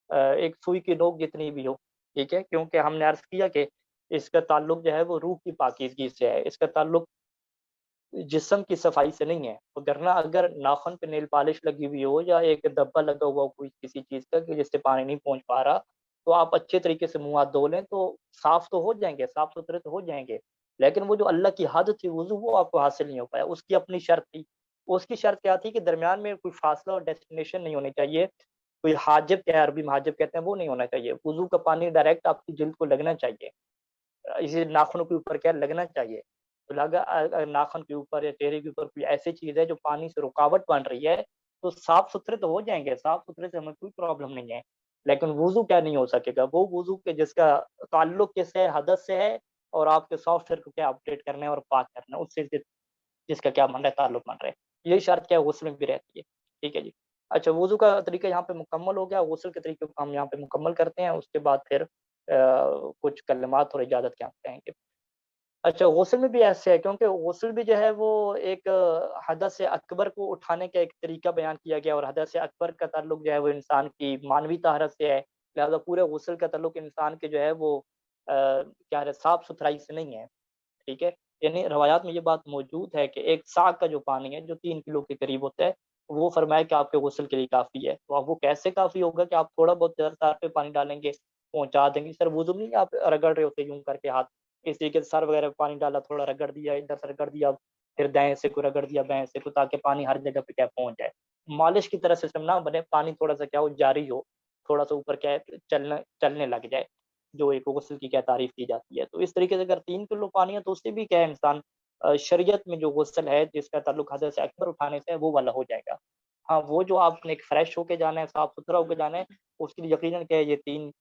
ایک سوئی کی نوک جتنی بھی ہو، ٹھیک ہے، کیونکہ ہم نے عرض کیا کہ اس کا تعلق جو ہے وہ روح کی پاکیزگی سے ہے، اس کا تعلق جسم کی صفائی سے نہیں ہے، وگرنہ اگر ناخن پہ نیل پالش لگی ہوئی ہو یا ایک دھبا لگا ہوا ہو کوئی کسی چیز کا کہ جس سے پانی نہیں پہنچ پا رہا، تو آپ اچھے طریقے سے منہ ہاتھ دھو لیں تو صاف تو ہو جائیں گے، صاف ستھرے تو ہو جائیں گے، لیکن وہ جو اللہ کی حد تھی وضو، وہ آپ کو حاصل نہیں ہو پایا۔ اس کی اپنی شرط تھی، اس کی شرط کیا تھی کہ درمیان میں کوئی فاصلہ اور ڈیسٹینیشن نہیں ہونی چاہیے، کوئی حاجب کیا ہے، عربی میں حاجب کہتے ہیں، وہ نہیں ہونا چاہیے، وضو کا پانی ڈائریکٹ آپ کی جلد کو لگنا چاہیے، اسی ناخنوں کے اوپر کیا لگنا چاہیے۔ تو لگا اگر ناخن کے اوپر یا چہرے کے اوپر کوئی ایسی چیز ہے جو پانی سے رکاوٹ بن رہی ہے، تو صاف ستھرے تو ہو جائیں گے، صاف ستھرے سے ہمیں کوئی پرابلم نہیں ہے، لیکن وضو کیا نہیں ہو سکے گا، وہ وضو کے جس کا تعلق کس سے ہے، حدث سے ہے، اور آپ کے سافٹ ویئر کو کیا اپڈیٹ کرنا ہے اور پاک کرنا ہے اس سے، جس کا کیا بن رہا ہے، تعلق بن رہا ہے، یہی شرط کیا ہے غسل میں بھی رہتی ہے، ٹھیک ہے جی۔ اچھا، وضو کا طریقہ یہاں پہ مکمل ہو گیا، غسل کے طریقے کو ہم یہاں پہ مکمل کرتے ہیں، اس کے بعد پھر کچھ کلمات اور اجازت کے ہم کہیں گے۔ اچھا، غسل میں بھی ایسے ہے، کیونکہ غسل بھی جو ہے وہ ایک حدث اکبر کو اٹھانے کا ایک طریقہ بیان کیا گیا، اور حدث اکبر کا تعلق جو ہے وہ انسان کی مانوی طہارت سے ہے، لہذا پورے غسل کا تعلق انسان کے جو ہے وہ کیا ہے، صاف ستھرائی سے نہیں ہے، ٹھیک ہے، یعنی روایات میں یہ بات موجود ہے کہ ایک سا کا جو پانی ہے جو 3 کلو کے قریب ہوتا ہے، وہ فرمایا کہ آپ کے غسل کے لیے کافی ہے۔ تو اب وہ کیسے کافی ہوگا کہ آپ تھوڑا بہت سر پہ پانی ڈالیں گے پہنچا دیں گے، سر وضو نہیں آپ رگڑ رہے ہوتے یوں کر کے ہاتھ، اس طریقے سے سر وغیرہ پہ پانی ڈالا، تھوڑا رگڑ دیا، ادھر سے رگڑ دیا، پھر دائیں سے کو رگڑ دیا، بائیں سے کو، تاکہ پانی ہر جگہ پہ کیا پہنچ جائے۔ مالش کی طرح سسٹم نہ بنے، پانی تھوڑا سا کیا ہو جاری ہو، تھوڑا سا اوپر کیا ہے چلنے لگ جائے، جو ایک غسل کی کیا تعریف کی جاتی ہے۔ تو اس طریقے سے اگر 3 کلو پانی ہے تو اس سے بھی کیا ہے انسان شریعت میں جو غسل ہے جس کا تعلق حدث اکبر اٹھانے سے ہے وہ والا ہو جائے گا۔ ہاں، وہ جو آپ نے ایک فریش ہو کے جانا ہے، صاف ستھرا ہو کے جانا ہے، اس کے لیے یقیناً کیا ہے یہ 3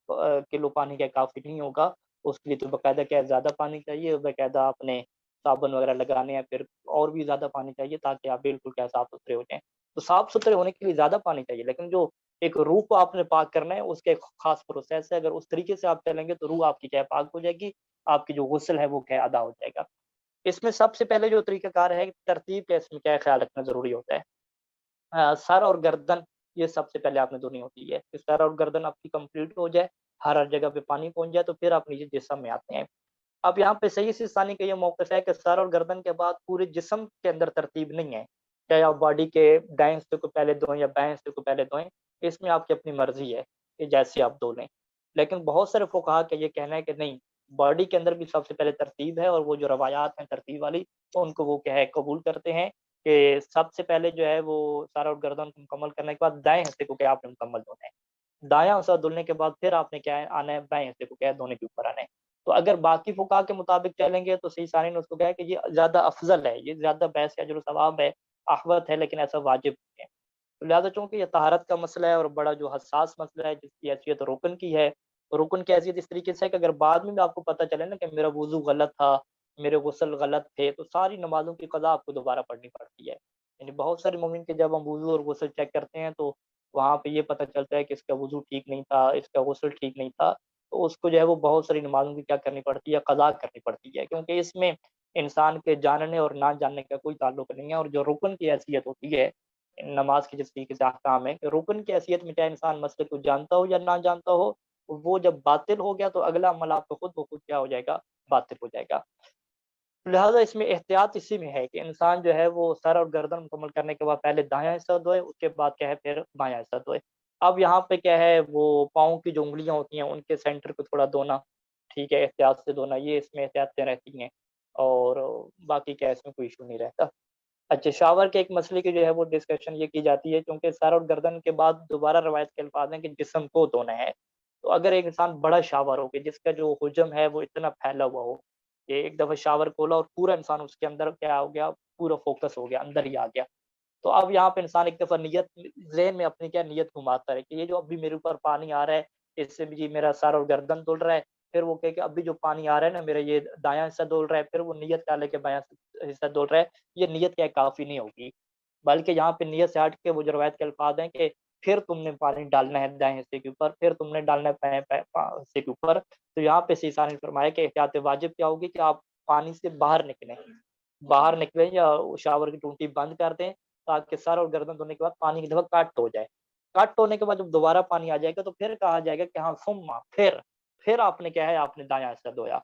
کلو پانی کیا کافی نہیں ہوگا، اس کے لیے تو باقاعدہ کیا ہے زیادہ پانی چاہیے، باقاعدہ آپ نے صابن وغیرہ لگانے ہیں، پھر اور بھی زیادہ پانی چاہیے تاکہ آپ بالکل کیا صاف ستھرے ہو جائیں۔ تو صاف ستھرے ہونے کے لیے زیادہ پانی چاہیے، لیکن جو ایک روح کو آپ نے پاک کرنا ہے اس کے ایک خاص پروسیس ہے، اگر اس طریقے سے آپ چلیں گے تو روح آپ کی کیا ہے پاک ہو جائے گی، آپ کی جو غسل ہے وہ کیا ہے ادا ہو جائے گا۔ اس میں سب سے پہلے جو طریقہ کار ہے، ترتیب کا اس میں کیا ہے خیال رکھنا ضروری ہوتا ہے۔ سر اور گردن یہ سب سے پہلے آپ نے دھونی ہوتی ہے، کہ سر اور گردن آپ کی کمپلیٹ ہو جائے، ہر جگہ پہ پانی پہنچ جائے، تو پھر آپ نیچے جسم میں آتے ہیں۔ اب یہاں پہ صحیح سے ثانی کا یہ موقف ہے کہ سر اور گردن کے بعد پورے جسم کے اندر ترتیب نہیں ہے، چاہے آپ باڈی کے دائیں حصے کو پہلے دھوئیں یا بائیں حصے کو پہلے دھوئیں، اس میں آپ کی اپنی مرضی ہے کہ جیسے آپ دھو لیں، لیکن بہت سارے فقہا کا یہ کہنا ہے کہ نہیں، باڈی کے اندر بھی سب سے پہلے ترتیب ہے، اور وہ جو روایات ہیں ترتیب والی ان کو وہ کیا ہے قبول کرتے ہیں، کہ سب سے پہلے جو ہے وہ سر اور گردن کو مکمل کرنے کے بعد دائیں حصے کو کیا آپ نے مکمل دھونا ہے، دایاں حصہ دھلنے کے بعد پھر آپ نے کیا ہے آنا ہے بائیں حصے کو کیا ہے دھونے کے اوپر آنا ہے۔ تو اگر باقی فقہا کے مطابق چلیں گے تو صحیح ثانی نے اس کو کہا ہے کہ یہ زیادہ افضل ہے، یہ زیادہ بحث اجر و ثواب ہے، احوط ہے، لیکن ایسا واجب نہیں ہے۔ تو لہٰذا چونکہ یہ طہارت کا مسئلہ ہے اور بڑا جو حساس مسئلہ ہے جس کی حیثیت رکن کی ہے، رکن کی حیثیت اس طریقے سے ہے کہ اگر بعد میں آپ کو پتہ چلے نا کہ میرا وضو غلط تھا، میرے غسل غلط تھے، تو ساری نمازوں کی قضا آپ کو دوبارہ پڑھنی پڑتی ہے۔ یعنی بہت سارے مومن کے جب ہم وضو اور غسل چیک کرتے ہیں تو وہاں پہ یہ پتہ چلتا ہے کہ اس کا وضو ٹھیک نہیں تھا، اس کا غسل ٹھیک نہیں تھا، تو اس کو جو ہے وہ بہت ساری نمازوں کی کیا کرنی پڑتی ہے، قضا کرنی پڑتی ہے، کیونکہ اس میں انسان کے جاننے اور نہ جاننے کا کوئی تعلق نہیں ہے۔ اور جو رکن کی حیثیت ہوتی ہے نماز کی، جس طریقے سے احکام ہے کہ رکن کی حیثیت میں چاہے انسان مسئلے کو جانتا ہو یا نہ جانتا ہو، وہ جب باطل ہو گیا تو اگلا عمل آپ کو خود بخود کیا ہو جائے گا، باطل ہو جائے گا۔ لہٰذا اس میں احتیاط اسی میں ہے کہ انسان جو ہے وہ سر اور گردن مکمل کرنے کے بعد پہلے دایاں حصہ دھوئے، اس کے بعد کیا ہے پھر بایاں حصہ دھوئے۔ اب یہاں پہ کیا ہے، وہ پاؤں کی جو انگلیاں ہوتی ہیں ان کے سینٹر کو تھوڑا دھونا، ٹھیک ہے، احتیاط سے دھونا، یہ اس میں احتیاطیں رہتی ہیں، اور باقی کیا اس میں کوئی ایشو نہیں رہتا۔ اچھا، شاور کے ایک مسئلے کی جو ہے وہ ڈسکشن یہ کی جاتی ہے، کیونکہ سر اور گردن کے بعد دوبارہ روایت کے الفاظ ہیں کہ جسم کو دھونا ہے۔ تو اگر ایک انسان بڑا شاور ہو کہ جس کا جو حجم ہے وہ اتنا پھیلا ہوا ہو کہ ایک دفعہ شاور کھولا اور پورا انسان اس کے اندر کیا ہو گیا، پورا فوکس ہو گیا، اندر ہی آ گیا، تو اب یہاں پہ انسان ایک دفعہ نیت ذہن میں اپنی کیا نیت گھماتا ہے کہ یہ جو ابھی میرے اوپر پانی آ رہا ہے اس سے بھی جی میرا سر اور گردن دھل رہا ہے، پھر وہ کہے کہ ابھی جو پانی آ رہا ہے نا میرا یہ دایاں حصہ دھل رہا ہے، پھر وہ نیت ڈالے کہ بایاں حصہ دھل رہا ہے، یہ نیت کیا کافی نہیں ہوگی، بلکہ یہاں پہ نیت سے ہٹ کے وہ جو روایت کے الفاظ ہیں کہ پھر تم نے پانی ڈالنا ہے دائیں حصے کے اوپر، پھر تم نے ڈالنا ہے بائیں حصے کے اوپر۔ تو یہاں پہ سیسا نے فرمایا کہ احتیاط واجب کیا ہوگی کہ آپ پانی سے باہر نکلیں یا شاور کی ٹونٹی بند کر دیں تاکہ سر اور گردن دھونے کے بعد پانی کی دفعہ کٹ ہو جائے۔ کٹ ہونے کے بعد جب دوبارہ پانی آ جائے گا تو پھر کہا جائے گا کہ ہاں ثم، پھر آپ نے کیا ہے، آپ نے دایاں حصہ دھویا۔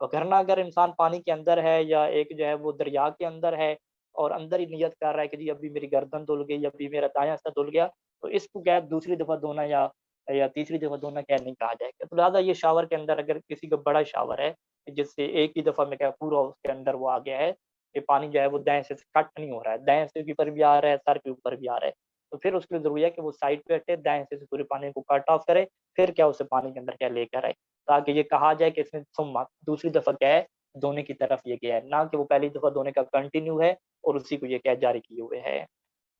وگرنہ اگر انسان پانی کے اندر ہے یا ایک جو ہے وہ دریا کے اندر ہے اور اندر ہی نیت کر رہا ہے کہ جی ابھی میری گردن دھل گئی، ابھی میرا دایاں حصہ دھل گیا، تو اس کو کیا ہے دوسری دفعہ دھونا یا تیسری دفعہ دھونا کیا نہیں کہا جائے گا۔ تو لہٰذا یہ شاور کے اندر اگر کسی کا بڑا شاور ہے جس سے ایک ہی دفعہ میں کیا پورا اس کے اندر وہ آ گیا ہے کہ پانی جو ہے وہ دائیں حصے سے کٹ نہیں ہو رہا ہے، دائیں حصے کے اوپر بھی آ رہا ہے، سر کے اوپر بھی آ رہا ہے، تو پھر اس کے لیے ضروری ہے کہ وہ سائڈ پہ ہٹے، دائیں حصے سے پورے پانی کو کٹ آف کرے، پھر کیا اسے پانی کے اندر کیا لے کر آئے، تاکہ یہ کہا جائے کہ اس نے ثم دوسری دفعہ کیا ہے دھونے کی طرف یہ گیا ہے، نہ کہ وہ پہلی دفعہ دھونے کا کنٹینیو ہے اور اسی کو یہ کیا جاری کیے ہوئے ہے۔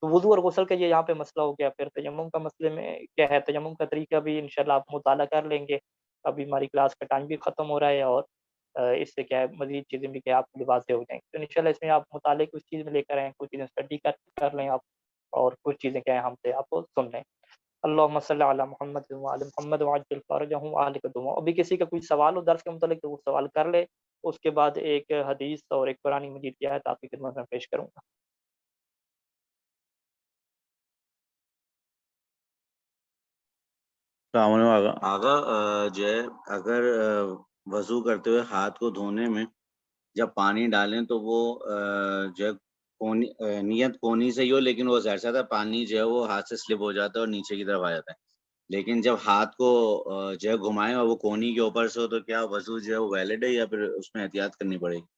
تو وضو اور غسل کا یہ یہاں پہ مسئلہ ہو گیا۔ پھر تیمم کا مسئلے میں کیا ہے، تیمم کا طریقہ بھی انشاءاللہ آپ مطالعہ کر لیں گے، ابھی ہماری کلاس کا ٹائم بھی ختم ہو رہا ہے، اور اس سے کیا ہے مزید چیزیں بھی کیا آپ کے لیے واضح ہو جائیں گی، تو انشاءاللہ اس میں آپ مطالعے کو اس چیز میں لے کر آئیں، کچھ چیزیں اسٹڈی کر لیں آپ، اور کچھ چیزیں کیا ہیں ہم سے آپ کو سن لیں۔ اللہم صلی علی محمد وعلی محمد وعجل فرجہم وآلہ دعا۔ ابھی کسی کا کوئی سوال ہو درس کے متعلق تو وہ سوال کر لے، اس کے بعد ایک حدیث اور ایک قرآن مجید کی آیت آپ کی خدمت میں پیش کروں گا۔ السلام علیکم آغا جو ہے اگر وضو کرتے ہوئے ہاتھ کو دھونے میں جب پانی ڈالیں تو وہ جو ہے کونی نیت کونی سے ہی ہو، لیکن وہ ظاہر سی بات ہے پانی جو ہے وہ ہاتھ سے سلپ ہو جاتا ہے اور نیچے کی طرف آ جاتا ہے، لیکن جب ہاتھ کو جو ہے گھمائیں اور وہ کونی کے اوپر سے ہو تو کیا وضو جو ہے وہ ویلڈ ہے یا پھر اس میں احتیاط کرنی پڑے گی؟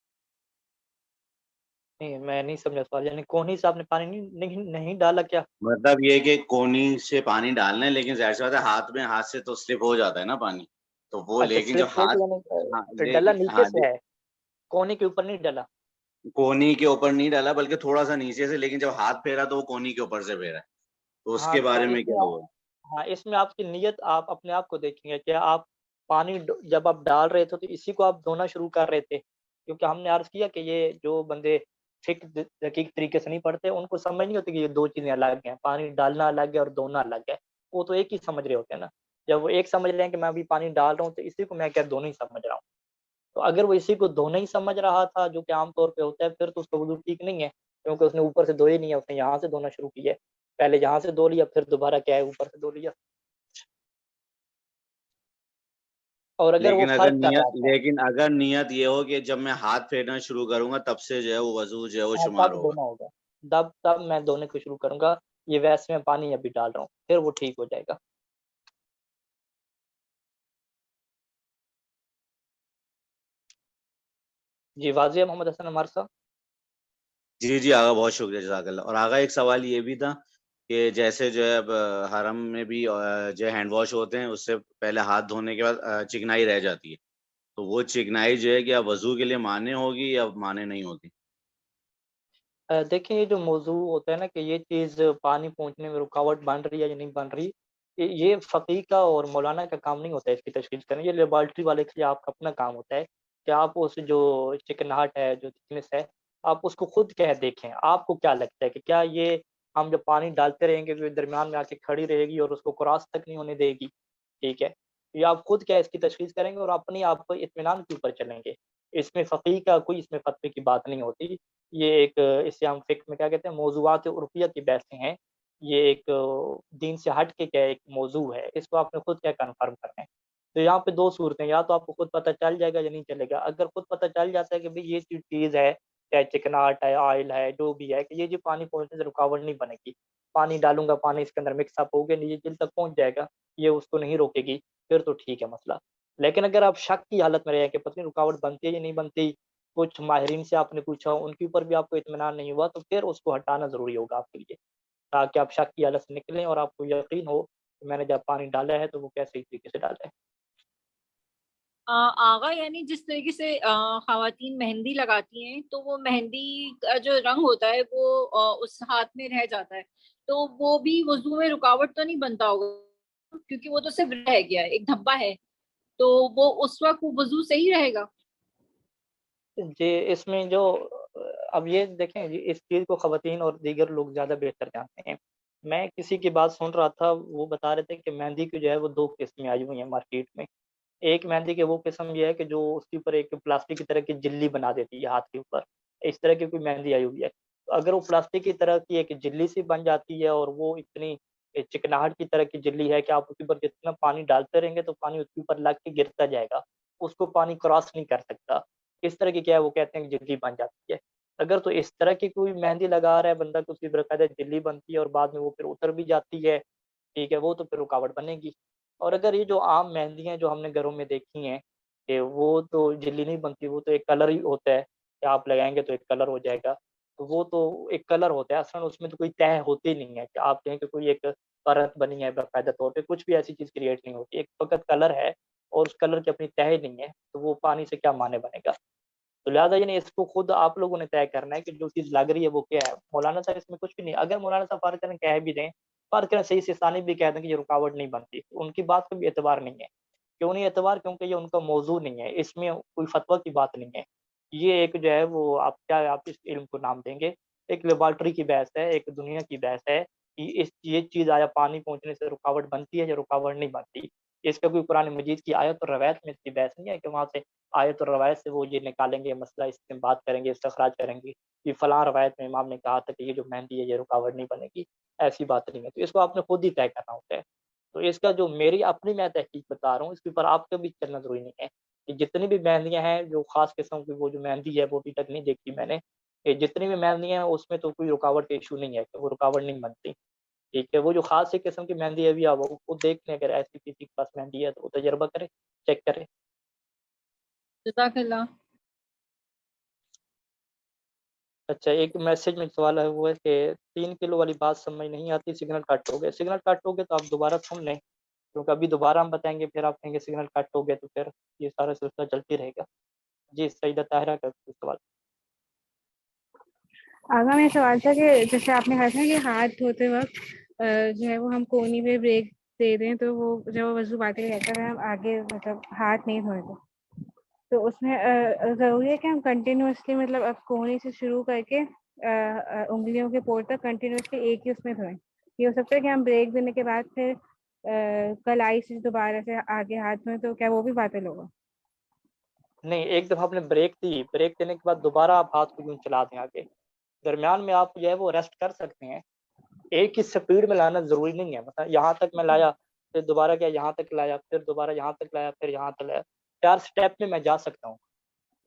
نہیں میں نہیں سمجھا سوال، یعنی کون سے آپ نے پانی نہیں ڈالا کیا؟ مطلب یہ کہ کونی سے پانی ڈالنا ہے، لیکن ظاہر سی بات ہے ہاتھ سے تو سلپ ہو جاتا ہے نا پانی، تو وہ اچھا لیکن جب سلپ ہو ہاتھ، گیا، ہاں یعنی ڈلا لیکن نیچے سے ہے، کونے کے اوپر نہیں ڈلا؟ کونی کے اوپر نہیں ڈالا بلکہ تھوڑا سا نیچے سے، لیکن جب ہاتھ پھیرا تو وہ کونی کے اوپر سے پھیرا ہے، تو اس ہاں کے تو بارے اس میں میں کیا ہوا؟ ہاں اس میں آپ کی نیت آپ اپنے آپ کو دیکھیں گے کہ آپ پانی جب آپ ڈال رہے تھے تو اسی کو آپ دھونا شروع کر رہے تھے، کیونکہ ہم نے عرض کیا کہ یہ جو بندے ٹھیک دقیق طریقے سے نہیں پڑھتے ان کو سمجھ نہیں ہوتی کہ یہ دو چیزیں الگ ہیں، پانی ڈالنا الگ ہے اور دھونا الگ ہے، وہ تو ایک ہی سمجھ رہے ہوتے ہیں نا۔ جب وہ ایک سمجھ رہے ہیں کہ میں ابھی پانی ڈال رہا ہوں تو اسی کو میں کیا دونوں ہی سمجھ رہا ہوں، تو اگر وہ اسی کو دھونا ہی سمجھ رہا تھا جو کہ عام طور پہ ہوتا ہے پھر تو اس کا وضو ٹھیک نہیں ہے، کیونکہ اس نے اوپر سے دھویا نہیں ہے، اس نے یہاں سے دھونا شروع کیا ہے، پہلے یہاں سے دھو لیا پھر دوبارہ کیا ہے اوپر سے دھو لیا، اور اگر وہ فرق کر رہا تھا لیکن اگر نیت یہ ہو کہ جب میں ہاتھ پھیرنا شروع کروں گا تب سے جو ہے وہ وضو جو ہے وہ شمار تب ہوگا؟ دھونا ہوگا، تب میں دھونے کو شروع کروں گا، یہ ویسے میں پانی ابھی ڈال رہا ہوں پھر وہ ٹھیک ہو جائے گا۔ جی واضح ہے محمد حسن عمار صاحب؟ جی آغا بہت شکریہ، جزاک اللہ۔ اور آغا ایک سوال یہ بھی تھا کہ جیسے جو ہے اب حرم میں بھی جو ہے ہینڈ واش ہوتے ہیں، اس سے پہلے ہاتھ دھونے کے بعد چکنائی رہ جاتی ہے، تو وہ چکنائی جو ہے کیا وضو کے لیے مانے ہوگی یا مانے نہیں ہوتی؟ دیکھیں یہ جو موضوع ہوتا ہے نا کہ یہ چیز پانی پہنچنے میں رکاوٹ بن رہی ہے یا نہیں بن رہی، یہ فقیہ کا اور مولانا کا کام نہیں ہوتا ہے اس کی تشخیص کرنا، یہ لیبارٹری والے کے لیے آپ کا اپنا کام ہوتا ہے کہ آپ اس جو چکناہٹ ہے جو تھکنس ہے آپ اس کو خود کیا دیکھیں، آپ کو کیا لگتا ہے کہ کیا یہ ہم جب پانی ڈالتے رہیں گے تو یہ درمیان میں آ کے کھڑی رہے گی اور اس کو کراس تک نہیں ہونے دے گی، ٹھیک ہے، یہ آپ خود کیا اس کی تشخیص کریں گے اور اپنی آپ اطمینان کے اوپر چلیں گے. اس میں فقیہ کا کوئی اس میں فتوے کی بات نہیں ہوتی. یہ ایک اسے ہم فقہ میں کیا کہتے ہیں موضوعات عرفیہ کی بحثیں ہیں. یہ ایک دین سے ہٹ کے کیا ایک موضوع ہے, اس کو آپ نے خود کیا کنفرم کرنا ہے. تو یہاں پہ دو صورتیں, یا تو آپ کو خود پتہ چل جائے گا یا نہیں چلے گا. اگر خود پتہ چل جاتا ہے کہ بھئی یہ چیز ہے, چاہے چکناٹ ہے, آئل ہے, جو بھی ہے, کہ یہ جو پانی پہنچنے سے رکاوٹ نہیں بنے گی, پانی ڈالوں گا, پانی اس کے اندر مکس اپ ہوگا, یہ دل تک پہنچ جائے گا, یہ اس کو نہیں روکے گی, پھر تو ٹھیک ہے مسئلہ. لیکن اگر آپ شک کی حالت میں رہیں کہ پتہ نہیں رکاوٹ بنتی ہے یا نہیں بنتی, کچھ ماہرین سے آپ نے پوچھا, ان کے اوپر بھی آپ کو اطمینان نہیں ہوا, تو پھر اس کو ہٹانا ضروری ہوگا آپ کے لیے, تاکہ آپ شک کی حالت سے نکلیں اور آپ کو یقین ہو کہ میں نے جب پانی ڈالا ہے تو وہ کیسے طریقے سے ڈالا ہے. آغا یعنی جس طریقے سے خواتین مہندی لگاتی ہیں تو وہ مہندی کا جو رنگ ہوتا ہے وہ اس ہاتھ میں رہ جاتا ہے, تو وہ بھی وضو میں رکاوٹ تو نہیں بنتا ہوگا کیونکہ وہ تو صرف رہ گیا ہے, ایک دھبا ہے, تو وہ اس وقت وضو صحیح رہے گا؟ جی اس میں جو اب یہ دیکھیں جی, اس چیز کو خواتین اور دیگر لوگ زیادہ بہتر جانتے ہیں. میں کسی کی بات سن رہا تھا, وہ بتا رہے تھے کہ مہندی کی جو ہے وہ دو قسمیں آئی ہوئی ہیں مارکیٹ میں. ایک مہندی کی وہ قسم یہ ہے کہ جو اس کے اوپر ایک پلاسٹک کی طرح کی جلی بنا دیتی ہے ہاتھ کے اوپر, اس طرح کی کوئی مہندی آئی ہوئی ہے. اگر وہ پلاسٹک کی طرح کی ایک جلی سی بن جاتی ہے اور وہ اتنی چکناہٹ کی طرح کی جلی ہے کہ آپ اس کے اوپر جتنا پانی ڈالتے رہیں گے تو پانی اس کے اوپر لگ کے گرتا جائے گا, اس کو پانی کراس نہیں کر سکتا, اس طرح کی کیا ہے وہ کہتے ہیں کہ جلی بن جاتی ہے. اگر تو اس طرح کی کوئی مہندی لگا رہا ہے بندہ تو اس کی باقاعدہ جلی بنتی ہے اور بعد میں وہ پھر اتر بھی جاتی ہے, ٹھیک ہے, وہ تو پھر رکاوٹ بنے گی. اور اگر یہ جو عام مہندی ہیں جو ہم نے گھروں میں دیکھی ہیں کہ وہ تو جلی نہیں بنتی, وہ تو ایک کلر ہی ہوتا ہے کہ آپ لگائیں گے تو ایک کلر ہو جائے گا, تو وہ تو ایک کلر ہوتا ہے, اصلا اس میں تو کوئی تہ ہوتی نہیں ہے کہ آپ کہیں کہ کوئی ایک پرت بنی ہے باقاعدہ طور پہ, کچھ بھی ایسی چیز کریٹ نہیں ہوتی, ایک فقط کلر ہے اور اس کلر کی اپنی تہ نہیں ہے, تو وہ پانی سے کیا معنی بنے گا. تو لہٰذا یعنی اس کو خود آپ لوگوں نے طے کرنا ہے کہ جو چیز لگ رہی ہے وہ کیا ہے. مولانا صاحب اس میں کچھ بھی نہیں, اگر مولانا صاحب فارغ کریں کہہ بھی دیں, فارغ کریں صحیح سے ثانی بھی کہہ دیں کہ یہ رکاوٹ نہیں بنتی, ان کی بات کا بھی اعتبار نہیں ہے. کیوں نہیں اعتبار؟ کیونکہ یہ ان کا موضوع نہیں ہے, اس میں کوئی فتویٰ کی بات نہیں ہے. یہ ایک جو ہے وہ آپ کیا آپ اس علم کو نام دیں گے, ایک لیبارٹری کی بحث ہے, ایک دنیا کی بحث ہے کہ یہ چیز آیا پانی پہنچنے سے رکاوٹ بنتی ہے یا رکاوٹ نہیں بنتی. اس کا کوئی قرآن مجید کی آیت اور روایت میں اس کی بحث نہیں ہے کہ وہاں سے آیت اور روایت سے وہ یہ نکالیں گے مسئلہ, اس سے بات کریں گے, استخراج کریں گے کہ فلاں روایت میں امام نے کہا تھا کہ یہ جو مہندی ہے یہ رکاوٹ نہیں بنے گی. ایسی بات نہیں ہے, تو اس کو آپ نے خود ہی طے کرنا ہوتا ہے. تو اس کا جو میری اپنی میں تحقیق بتا رہا ہوں, اس کے اوپر آپ کا بھی چلنا ضروری نہیں ہے. کہ جتنی بھی مہندیاں ہیں جو خاص قسم کی وہ جو مہندی ہے وہ ابھی تک نہیں دیکھی میں نے, کہ جتنی بھی مہندیاں ہیں اس میں تو کوئی رکاوٹ کا ایشو نہیں ہے کہ وہ رکاوٹ نہیں بنتی. ٹھیک ہے, وہ جو خاص ایک قسم کی مہندی ہے ابھی آپ وہ دیکھ لیں, اگر ایسی کسی کے پاس مہندی ہے تو وہ تجربہ کرے, چیک کرے. جزاک اللہ. اچھا, ایک میسج میں سوال ہے وہ ہے کہ 3 کلو والی بات سمجھ نہیں آتی, سگنل کٹ ہو گئے. سگنل کٹ ہو گئے تو آپ دوبارہ سن لیں, کیونکہ ابھی دوبارہ ہم بتائیں گے پھر آپ کہیں گے سگنل کٹ ہو گئے, تو پھر یہ سارا سلسلہ چلتی رہے گا. جی سیدہ طاہرہ کا سوال. آگا میں سوال تھا کہ جیسے آپ نے کہا تھا کہ ہاتھ دھوتے وقت جو ہے وہ ہم کونی پہ بریک دے دیں تو وہ جو وضو باقی رہتا ہے ہم آگے مطلب ہاتھ نہیں دھوئیں, تو اس میں ضروری ہے کہ ہم کنٹینیوسلی مطلب اب کونی سے شروع کر کے انگلیوں کے پور تک کنٹینیوسلی ایک ہی اس میں دھوئیں. یہ ہو سکتا ہے کہ ہم بریک دینے کے بعد پھر کلائی سے دوبارہ سے آگے ہاتھ دھوئیں, تو کیا وہ بھی باطل ہوگا؟ نہیں, ایک دفعہ آپ نے بریک دی, بریک دینے کے بعد دوبارہ آپ ہاتھ کو یوں چلا دیں آگے, درمیان میں آپ جو ہے وہ ریسٹ کر سکتے ہیں. ایک ہی سپیڈ میں لانا ضروری نہیں ہے. مثلا یہاں تک میں لایا, پھر دوبارہ کیا یہاں تک لایا, پھر دوبارہ یہاں تک لایا, پھر یہاں تک لایا, 4 سٹیپ میں جا سکتا ہوں.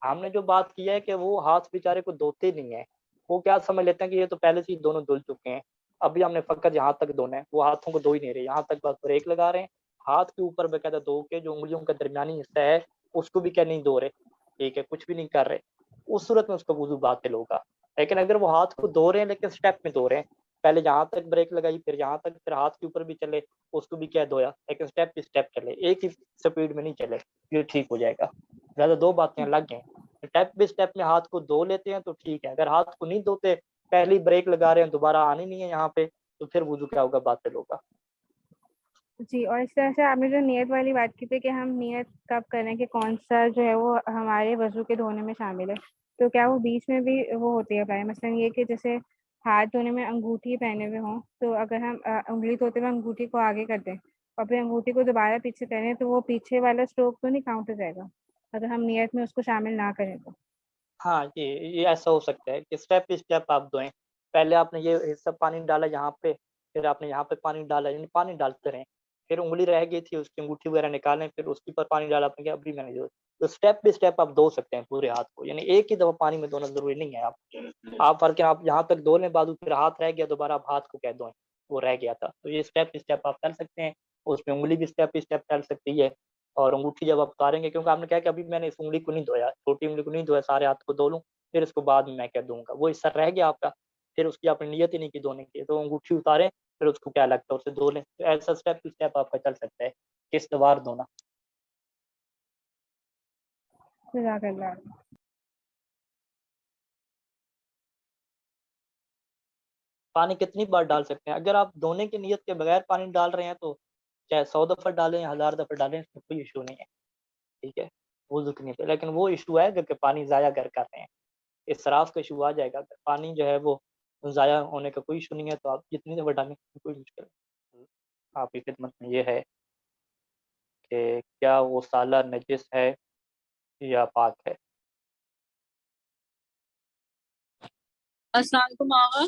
ہم نے جو بات کی ہے کہ وہ ہاتھ بیچارے کو دھوتے نہیں ہیں, وہ کیا سمجھ لیتے ہیں کہ یہ تو پہلے سے ہی دونوں دھل چکے ہیں, ابھی ہم نے فقط یہاں تک دھونا ہے. وہ ہاتھوں کو دھو ہی نہیں رہے, یہاں تک بس بریک لگا رہے ہیں, ہاتھ کے اوپر باقاعدہ دھو کے جو انگلیوں کا درمیانی حصہ ہے اس کو بھی کیا نہیں دھو رہے, ٹھیک ہے, کچھ بھی نہیں کر رہے, اس صورت میں اس کا وضو باطل ہوگا. لیکن اگر وہ ہاتھ کو دھو رہے ہیں لیکن سٹیپ میں دھو رہے ہیں, پہلے یہاں تک بریک لگائی, پھر یہاں تک, پھر ہاتھ کے اوپر بھی چلے, اس کو بھی کیا دھویا, لیکن سٹیپ بھی سٹیپ چلے, ایک ہی سپیڈ میں نہیں چلے, یہ ٹھیک ہو جائے گا. زیادہ دو باتیں الگ ہیں. اسٹیپ بائی اسٹیپ میں ہاتھ کو دھو لیتے ہیں تو ٹھیک ہے, اگر ہاتھ کو نہیں دھوتے, پہلی بریک لگا رہے ہیں, دوبارہ آنی نہیں ہے یہاں پہ, تو پھر وضو کیا ہوگا, باطل ہوگا. جی, اور اس طرح سے آپ نے جو نیت والی بات کی تھی کہ ہم نیت کب کریں کہ کون سا جو ہے وہ ہمارے وضو کے دھونے میں شامل ہے, تو کیا وہ بیچ میں بھی وہ ہوتی ہے اپلائی؟ مثلاً یہ کہ جیسے ہاتھ دھونے میں انگوٹھی پہنے ہوئے ہوں, تو اگر ہم انگلی دھوتے ہوئے انگوٹھی کو آگے کر دیں اور پھر انگوٹھی کو دوبارہ پیچھے کریں تو وہ پیچھے والا اسٹروک تو نہیں کاؤنٹ ہو جائے گا اگر ہم نیت میں اس کو شامل نہ کریں تو؟ ہاں یہ ایسا ہو سکتا ہے کہ اسٹیپ بائی اسٹیپ آپ دھوئیں. پہلے آپ نے یہ حصہ پانی ڈالا یہاں پہ، پھر آپ نے یہاں پہ پانی ڈالا، یعنی پانی ڈالتے رہیں. پھر انگلی رہ گئی تھی اس کی انگوٹھی وغیرہ نکالیں، پھر اس کے اوپر پانی ڈالا آپ نے کیا ابھی میں نے جو تو اسٹیپ بائی اسٹیپ آپ دھو سکتے ہیں پورے ہاتھ کو، یعنی ایک ہی دفعہ پانی میں دھونا ضروری نہیں ہے. آپ بلکہ آپ یہاں تک دھو لیں بازو، پھر ہاتھ رہ گیا دوبارہ آپ ہاتھ کو کہہ دھوئیں وہ رہ گیا تھا. تو یہ اسٹیپ بائی اسٹیپ آپ ڈال سکتے ہیں. اس میں انگلی بھی اسٹیپ بائی اسٹیپ ڈال سکتی ہے، اور انگوٹھی جب آپ اتاریں گے، کیونکہ آپ نے کہا کہ ابھی میں نے اس انگلی کو نہیں دھویا، چھوٹی انگلی کو نہیں دھویا، سارے ہاتھ کو دھو لوں پھر اس کو بعد میں کہہ دوں گا، وہ حصہ رہ گیا آپ کا، پھر اس کی آپ نے نیت ہی نہیں کی دھونے کی، تو انگوٹھی اتاریں پھر اس کو کیا لگتا ہے اسے دھو لیں. تو ایسا اسٹیپ بائی اسٹیپ آپ کا چل سکتا ہے کس دوار دھونا. جزاک اللہ. پانی کتنی بار ڈال سکتے ہیں؟ اگر آپ دھونے کی نیت کے بغیر پانی ڈال رہے ہیں تو چاہے 100 دفعہ ڈالیں 1000 دفعہ ڈالیں، اس میں کوئی ایشو نہیں ہے، ٹھیک ہے، وضو کے نیت. لیکن وہ ایشو ہے جب کہ پانی ضائع کر رہے ہیں، اسراف کا ایشو آ جائے گا. پانی جو ہے وہ ضائع ہونے کا کوئی ایشو نہیں ہے، تو آپ جتنی دفعہ ڈالیں کوئی مشکل نہیں. آپ کی خدمت میں یہ ہے کہ کیا غسالہ نجس ہے یا پاک ہے؟ السلام علیکم آغا.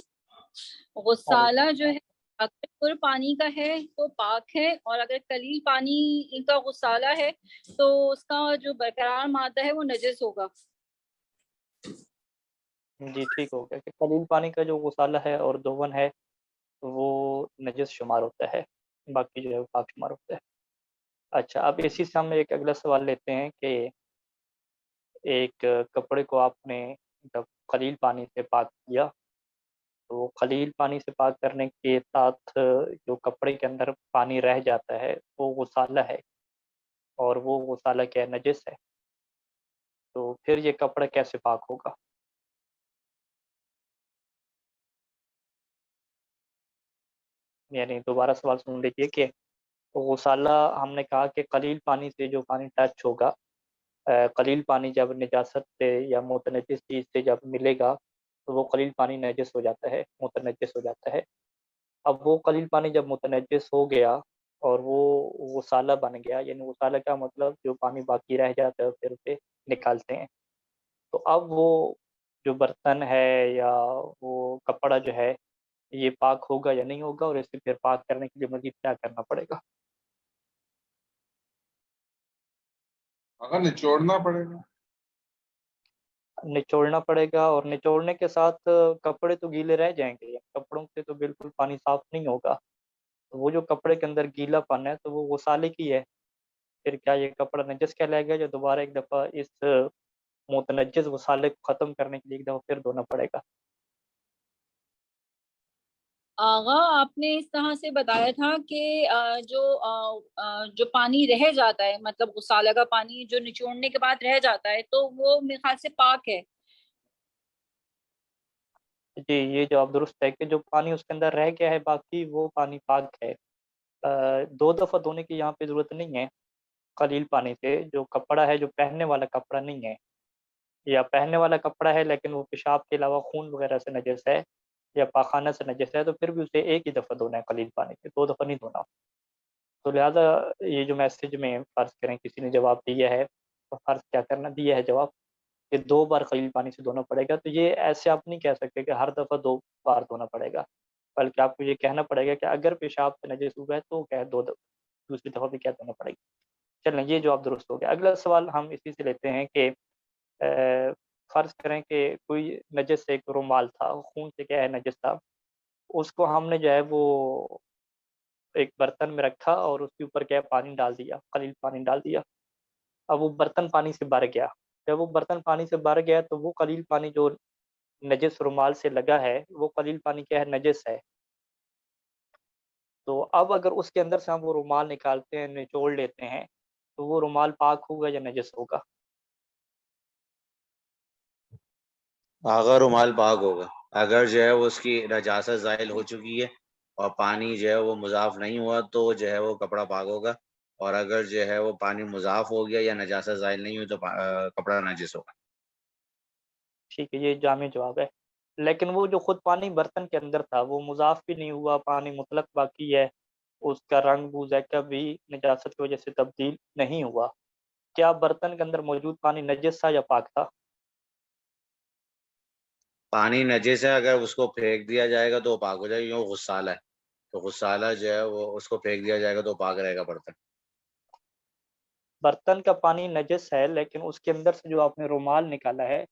غسالہ جو ہے اگر پر پانی کا ہے تو پاک ہے، اور اگر قلیل پانی کا غسالہ ہے تو اس کا جو برقرار مادہ ہے وہ نجس ہوگا. جی ٹھیک ہو گیا کہ قلیل پانی کا جو غسالہ ہے اور دون ہے وہ نجس شمار ہوتا ہے، باقی جو ہے وہ پاک شمار ہوتا ہے. اچھا، اب اسی سے ہم ایک اگلا سوال لیتے ہیں کہ ایک کپڑے کو آپ نے جب قلیل پانی سے پاک کیا تو قلیل پانی سے پاک کرنے کے ساتھ جو کپڑے کے اندر پانی رہ جاتا ہے وہ غسالہ ہے، اور وہ غسالہ کیا نجس ہے، تو پھر یہ کپڑا کیسے پاک ہوگا؟ یعنی دوبارہ سوال سن لیجیے کہ غسالہ ہم نے کہا کہ قلیل پانی سے جو پانی ٹچ ہوگا، قلیل پانی جب نجاست سے یا متنجس چیز سے جب ملے گا تو وہ قلیل پانی نجس ہو جاتا ہے، متنجس ہو جاتا ہے. اب وہ قلیل پانی جب متنجس ہو گیا اور وہ غسالہ بن گیا، یعنی غسالہ کا مطلب جو پانی باقی رہ جاتا ہے پھر اسے نکالتے ہیں، تو اب وہ جو برتن ہے یا وہ کپڑا جو ہے یہ پاک ہوگا یا نہیں ہوگا، اور اسے پھر پاک کرنے کے لیے مزید کیا کرنا پڑے گا؟ اگر نچوڑنا پڑے گا. نچوڑنا پڑے گا، اور نچوڑنے کے ساتھ کپڑے تو گیلے رہ جائیں گے، کپڑوں سے تو بالکل پانی صاف نہیں ہوگا. وہ جو کپڑے کے اندر گیلا پن ہے تو وہ غسالے کی ہے، پھر کیا یہ کپڑا نجس کہلائے گا، جو دوبارہ ایک دفعہ اس متنجس غسالے کو ختم کرنے کے لیے ایک دفعہ پھر دھونا پڑے گا؟ آغا آپ نے اس طرح سے بتایا تھا کہ جو پانی رہ جاتا ہے، مطلب غسالہ کا پانی جو نچوڑنے کے بعد رہ جاتا ہے تو وہ میرے خیال سے پاک ہے. جی یہ جواب درست ہے کہ جو پانی اس کے اندر رہ گیا ہے باقی وہ پانی پاک ہے. 2 دفعہ دھونے کی یہاں پہ ضرورت نہیں ہے. قلیل پانی سے جو کپڑا ہے، جو پہننے والا کپڑا نہیں ہے یا پہننے والا کپڑا ہے لیکن وہ پیشاب کے علاوہ خون وغیرہ سے نجس ہے یا پاخانہ سے نجس ہے، تو پھر بھی اسے ایک ہی دفعہ دھونا ہے قلیل پانی سے، 2 دفعہ نہیں دھونا. تو لہٰذا یہ جو میسج میں فرض کریں کسی نے جواب دیا ہے تو فرض کیا کرنا دیا ہے جواب کہ 2 بار قلیل پانی سے دھونا پڑے گا. تو یہ ایسے آپ نہیں کہہ سکتے کہ ہر دفعہ 2 بار دھونا پڑے گا، بلکہ آپ کو یہ کہنا پڑے گا کہ اگر پیشاب سے نجس ہوا ہے تو کیا 2 دفعہ دوسری دفعہ بھی کیا دھونا پڑے گا. چلیں یہ جواب درست ہو گیا. اگلا سوال ہم اسی سے لیتے ہیں کہ فرض کریں کہ کوئی نجس ایک رومال تھا، خون سے کیا ہے نجس تھا، اس کو ہم نے جو ہے وہ ایک برتن میں رکھا اور اس کے اوپر کیا ہے پانی ڈال دیا، قلیل پانی ڈال دیا. اب وہ برتن پانی سے بھر گیا، جب وہ برتن پانی سے بھر گیا تو وہ قلیل پانی جو نجس رومال سے لگا ہے وہ قلیل پانی کیا ہے نجس ہے. تو اب اگر اس کے اندر سے ہم وہ رومال نکالتے ہیں، نچوڑ لیتے ہیں، تو وہ رومال پاک ہوگا یا نجس ہوگا؟ اگر رومال پاک ہوگا، اگر جو ہے وہ اس کی نجاست زائل ہو چکی ہے اور پانی جو ہے وہ مضاف نہیں ہوا تو جو ہے وہ کپڑا پاک ہوگا، اور اگر جو ہے وہ پانی مضاف ہو گیا یا نجاست زائل نہیں ہوئی تو کپڑا نجس ہوگا. ٹھیک ہے، یہ جامع جواب ہے. لیکن وہ جو خود پانی برتن کے اندر تھا وہ مضاف بھی نہیں ہوا، پانی مطلق باقی ہے، اس کا رنگ بو ذائقہ بھی نجاست کی وجہ سے تبدیل نہیں ہوا، کیا برتن کے اندر موجود پانی نجس تھا یا پاک تھا؟ پانی نجس ہے، اگر اس کو پھینک دیا جائے گا تو وہ پاک ہو جائے گا، کیونکہ وہ غسالہ ہے، تو غسالہ جو ہے وہ اس کو پھینک دیا جائے گا تو پاک رہے گا برتن۔ برتن کا پانی نجس ہے، لیکن اس کے اندر سے جو آپ نے رومال نکالا ہے،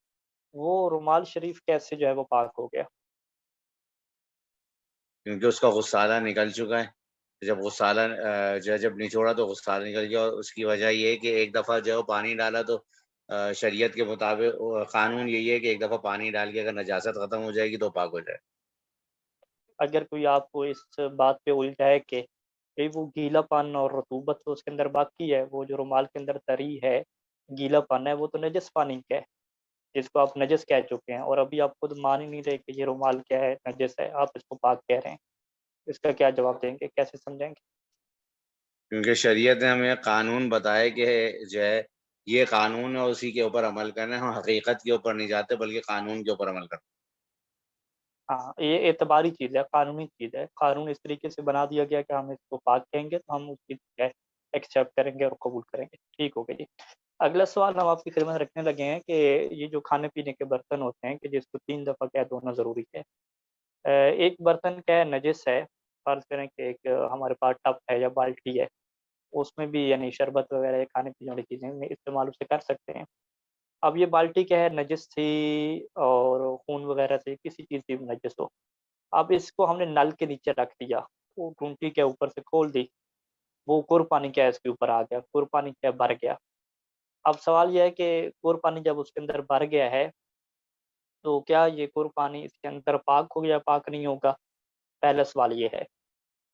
وہ رومال شریف کیسے جو ہے وہ پاک ہو گیا؟ کیونکہ اس کا غسالہ نکل چکا ہے، جب غسالہ جو ہے جب نچوڑا تو غسالہ نکل گیا، اور اس کی وجہ یہ ہے کہ ایک دفعہ جو ہے وہ پانی ڈالا تو شریعت کے مطابق قانون یہی ہے کہ ایک دفعہ پانی ڈال کے اگر نجاست ختم ہو جائے گی تو پاک ہو جائے۔ اگر کوئی آپ کو اس بات پہ الجھائے کہ وہ گیلا پن اور رطوبت تو اس کے اندر باقی ہے، وہ جو رومال کے اندر تری ہے، گیلا پن ہے، وہ تو نجس پانی کا ہے جس کو آپ نجس کہہ چکے ہیں، اور ابھی آپ خود مان ہی نہیں رہے کہ یہ رومال کیا ہے، نجس ہے، آپ اس کو پاک کہہ رہے ہیں، اس کا کیا جواب دیں گے، کیسے سمجھیں گے؟ کیونکہ شریعت نے ہمیں قانون بتایا کہ جو ہے یہ قانون ہے، اسی کے اوپر عمل کرنا ہے، ہم حقیقت کے اوپر نہیں جاتے بلکہ قانون کے اوپر عمل کرتے ہیں۔ ہاں، یہ اعتباری چیز ہے، قانونی چیز ہے، قانون اس طریقے سے بنا دیا گیا کہ ہم اس کو پاک کہیں گے تو ہم اس چیز کو ایکسیپٹ کریں گے اور قبول کریں گے۔ ٹھیک ہو گیا جی۔ اگلا سوال ہم آپ کی خدمت رکھنے لگے ہیں کہ یہ جو کھانے پینے کے برتن ہوتے ہیں کہ جس کو 3 دفعہ کیا دھونا ضروری ہے۔ ایک برتن کیا ہے نجس ہے، فرض کریں کہ ایک ہمارے پاس ٹب ہے یا بالٹی ہے، اس میں بھی یعنی شربت وغیرہ یا کھانے پینے والی چیزیں میں استعمال اسے کر سکتے ہیں۔ اب یہ بالٹی کیا ہے نجس تھی اور خون وغیرہ سے کسی چیز کی بھی نجس ہو، اب اس کو ہم نے نل کے نیچے رکھ دیا، وہ ٹونٹی کے اوپر سے کھول دی، وہ کور پانی کیا ہے اس کے اوپر آ گیا، کور پانی کیا بھر گیا۔ اب سوال یہ ہے کہ کور پانی جب اس کے اندر بھر گیا ہے تو کیا یہ کور پانی اس کے اندر پاک ہو گیا، پاک نہیں ہوگا؟ پہلا سوال یہ ہے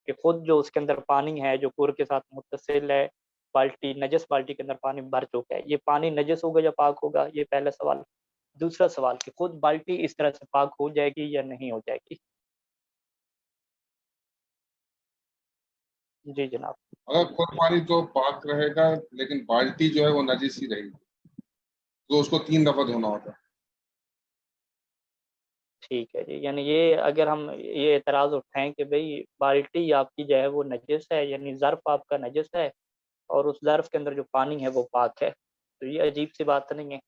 کہ خود جو اس کے اندر پانی ہے جو کور کے ساتھ متصل ہے، بالٹی نجس بالٹی کے اندر پانی بھر چکا ہے، یہ پانی نجس ہوگا یا پاک ہوگا؟ یہ پہلا سوال۔ دوسرا سوال کہ خود بالٹی اس طرح سے پاک ہو جائے گی یا نہیں ہو جائے گی؟ جی جناب۔ اگر کوئی پانی تو پاک رہے گا لیکن بالٹی جو ہے وہ نجس ہی رہے گی، تو اس کو 3 دفعہ دھونا ہوتا ہے۔ ٹھیک ہے جی، یعنی یہ اگر ہم یہ اعتراض اٹھائیں کہ بھئی بالٹی آپ کی جو ہے وہ نجس ہے، یعنی ظرف آپ کا نجس ہے اور اس ظرف کے اندر جو پانی ہے وہ پاک ہے، تو یہ عجیب سی بات نہیں ہے؟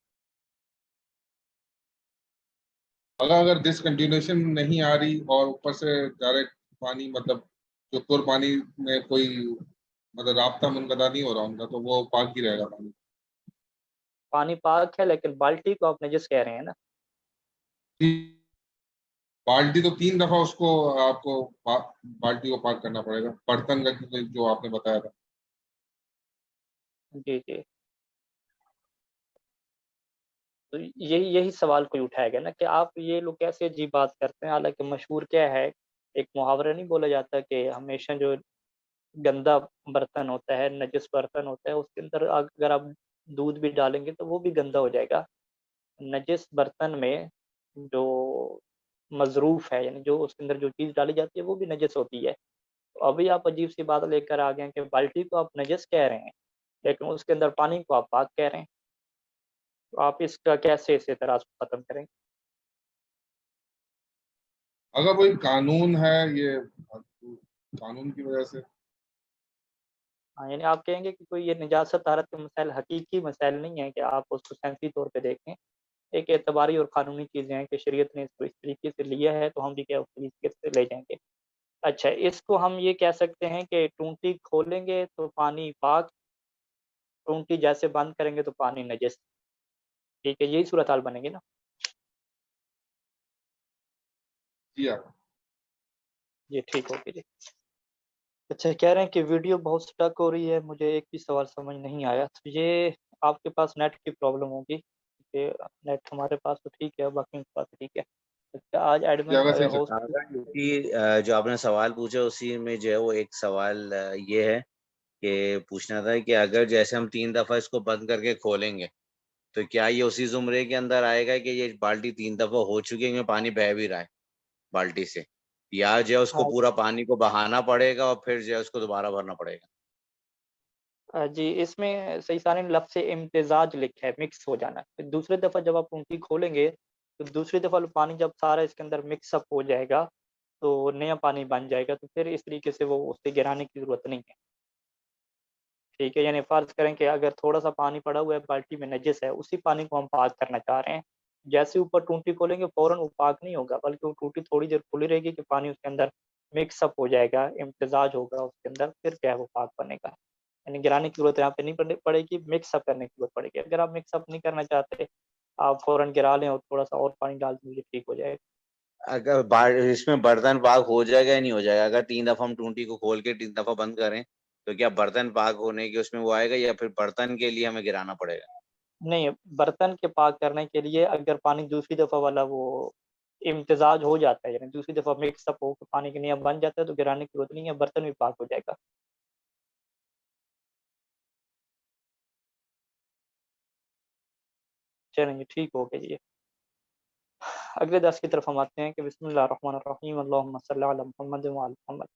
اگر ڈسکنٹینیوشن نہیں آ رہی اور اوپر سے ڈائریکٹ پانی مطلب جو کور پانی میں کوئی مطلب رابطہ منقطع نہیں ہو رہا ان کا، تو وہ پاک ہی رہے گا پانی۔ پانی پاک ہے لیکن بالٹی کو آپ نجس کہہ رہے ہیں نا؟ بالٹی تو 3 دفعہ اس کو آپ کو بالٹی کو پاک کرنا پڑے گا، برتن کا جو آپ نے بتایا تھا۔ جی جی، تو یہی سوال کوئی اٹھائے گا نا کہ آپ یہ لوگ کیسے عجیب بات کرتے ہیں، حالانکہ مشہور کیا ہے، ایک محاورہ نہیں بولا جاتا کہ ہمیشہ جو گندا برتن ہوتا ہے، نجس برتن ہوتا ہے، اس کے اندر اگر آپ دودھ بھی ڈالیں گے تو وہ بھی گندا ہو جائے گا۔ نجس برتن میں جو مظروف ہے یعنی جو اس کے اندر جو چیز ڈالی جاتی ہے وہ بھی نجس ہوتی ہے، تو ابھی آپ عجیب سی بات لے کر آ گئے ہیں کہ بالٹی کو آپ نجس کہہ رہے ہیں لیکن اس کے اندر پانی کو آپ پاک کہہ رہے ہیں، تو آپ اس کا کیسے اس اعتراض کو ختم کریں؟ اگر کوئی قانون ہے، یہ قانون کی وجہ سے ہاں، یعنی آپ کہیں گے کہ کوئی یہ نجاست طہارت کے مسائل حقیقی مسائل نہیں ہیں کہ آپ اس کو سائنسی طور پہ دیکھیں، ایک اعتباری اور قانونی چیزیں ہیں کہ شریعت نے اس کو اس طریقے سے لیا ہے تو ہم بھی کیا اس طریقے سے لے جائیں گے۔ اچھا، اس کو ہم یہ کہہ سکتے ہیں کہ ٹونٹی کھولیں گے تو پانی پاک، ٹونٹی جیسے بند کریں گے تو پانی نجس، ٹھیک ہے، یہی صورتحال بنے گی نا؟ کیا۔ جی ٹھیک ہوگی جی۔ اچھا، کہہ رہے ہیں کہ ویڈیو بہت سٹک ہو رہی ہے، مجھے ایک بھی سوال سمجھ نہیں آیا، تو یہ آپ کے پاس نیٹ کی پرابلم ہوگی کہ نیٹ ہمارے پاس تو ٹھیک ہے، باقی کے پاس ٹھیک ہے۔ اچھا، آج ایڈمن جگہ سے ہوسٹ کیونکہ جو آپ نے سوال پوچھا اسی میں جو ہے وہ ایک سوال یہ ہے کہ پوچھنا تھا کہ اگر جیسے ہم 3 دفعہ اس کو بند کر کے کھولیں گے تو کیا یہ اسی زمرے کے اندر آئے گا کہ یہ بالٹی 3 دفعہ ہو چکی ہے، پانی بہہ بھی رہا ہے بالٹی سے، یا جو ہے اس کو پورا پانی کو بہانا پڑے گا اور پھر جو ہے اس کو دوبارہ بھرنا پڑے گا؟ جی، اس میں صحیح سارے لفظ امتزاج لکھا ہے، مکس ہو جانا، پھر دوسرے دفعہ جب آپ ٹونٹی کھولیں گے تو دوسری دفعہ پانی جب سارا اس کے اندر مکس اپ ہو جائے گا تو نیا پانی بن جائے گا، تو پھر اس طریقے سے وہ اسے گرانے کی ضرورت نہیں ہے، ٹھیک ہے؟ یعنی فرض کریں کہ اگر تھوڑا سا پانی پڑا ہوا ہے بالٹی میں نجس ہے، اسی پانی کو ہم پاک کرنا چاہ رہے ہیں، جیسے اوپر ٹونٹی کھولیں گے فوراً وہ پاک نہیں ہوگا، بلکہ وہ ٹونٹی تھوڑی دیر کھلی رہے گی کہ پانی اس کے اندر مکس اپ ہو جائے گا، امتزاج ہوگا اس کے اندر، پھر کیا ہے وہ پاک بنے گا۔ یعنی گرانے کی ضرورت یہاں پہ نہیں پڑے گی، مکس اپ کرنے کی ضرورت پڑے گی۔ اگر آپ مکس اپ نہیں کرنا چاہتے، آپ فوراً گرا لیں اور تھوڑا سا اور پانی ڈال دیں، یہ ٹھیک ہو جائے گا۔ اگر اس میں برتن پاک ہو جائے گا یا نہیں ہو جائے گا؟ اگر 3 دفعہ ہم ٹونٹی کو کھول کے 3 دفعہ بند کریں تو کیا برتن پاک ہونے کے اس میں وہ آئے گا، یا پھر برتن کے لیے ہمیں گرانا پڑے گا؟ نہیں، برتن کے پاک کرنے کے لیے اگر پانی دوسری دفعہ والا وہ امتزاج ہو جاتا ہے، یعنی دوسری دفعہ مکس اپ ہو کے پانی کا نیا بن جاتا ہے، تو گرانے کی ضرورت نہیں ہے، برتن بھی پاک ہو جائے گا۔ چلیں جی، ٹھیک ہو گیا جی۔ اگلے درس کی طرف ہم آتے ہیں کہ بسم اللہ الرحمن الرحیم، اللہم صلی علی محمد وعلی محمد۔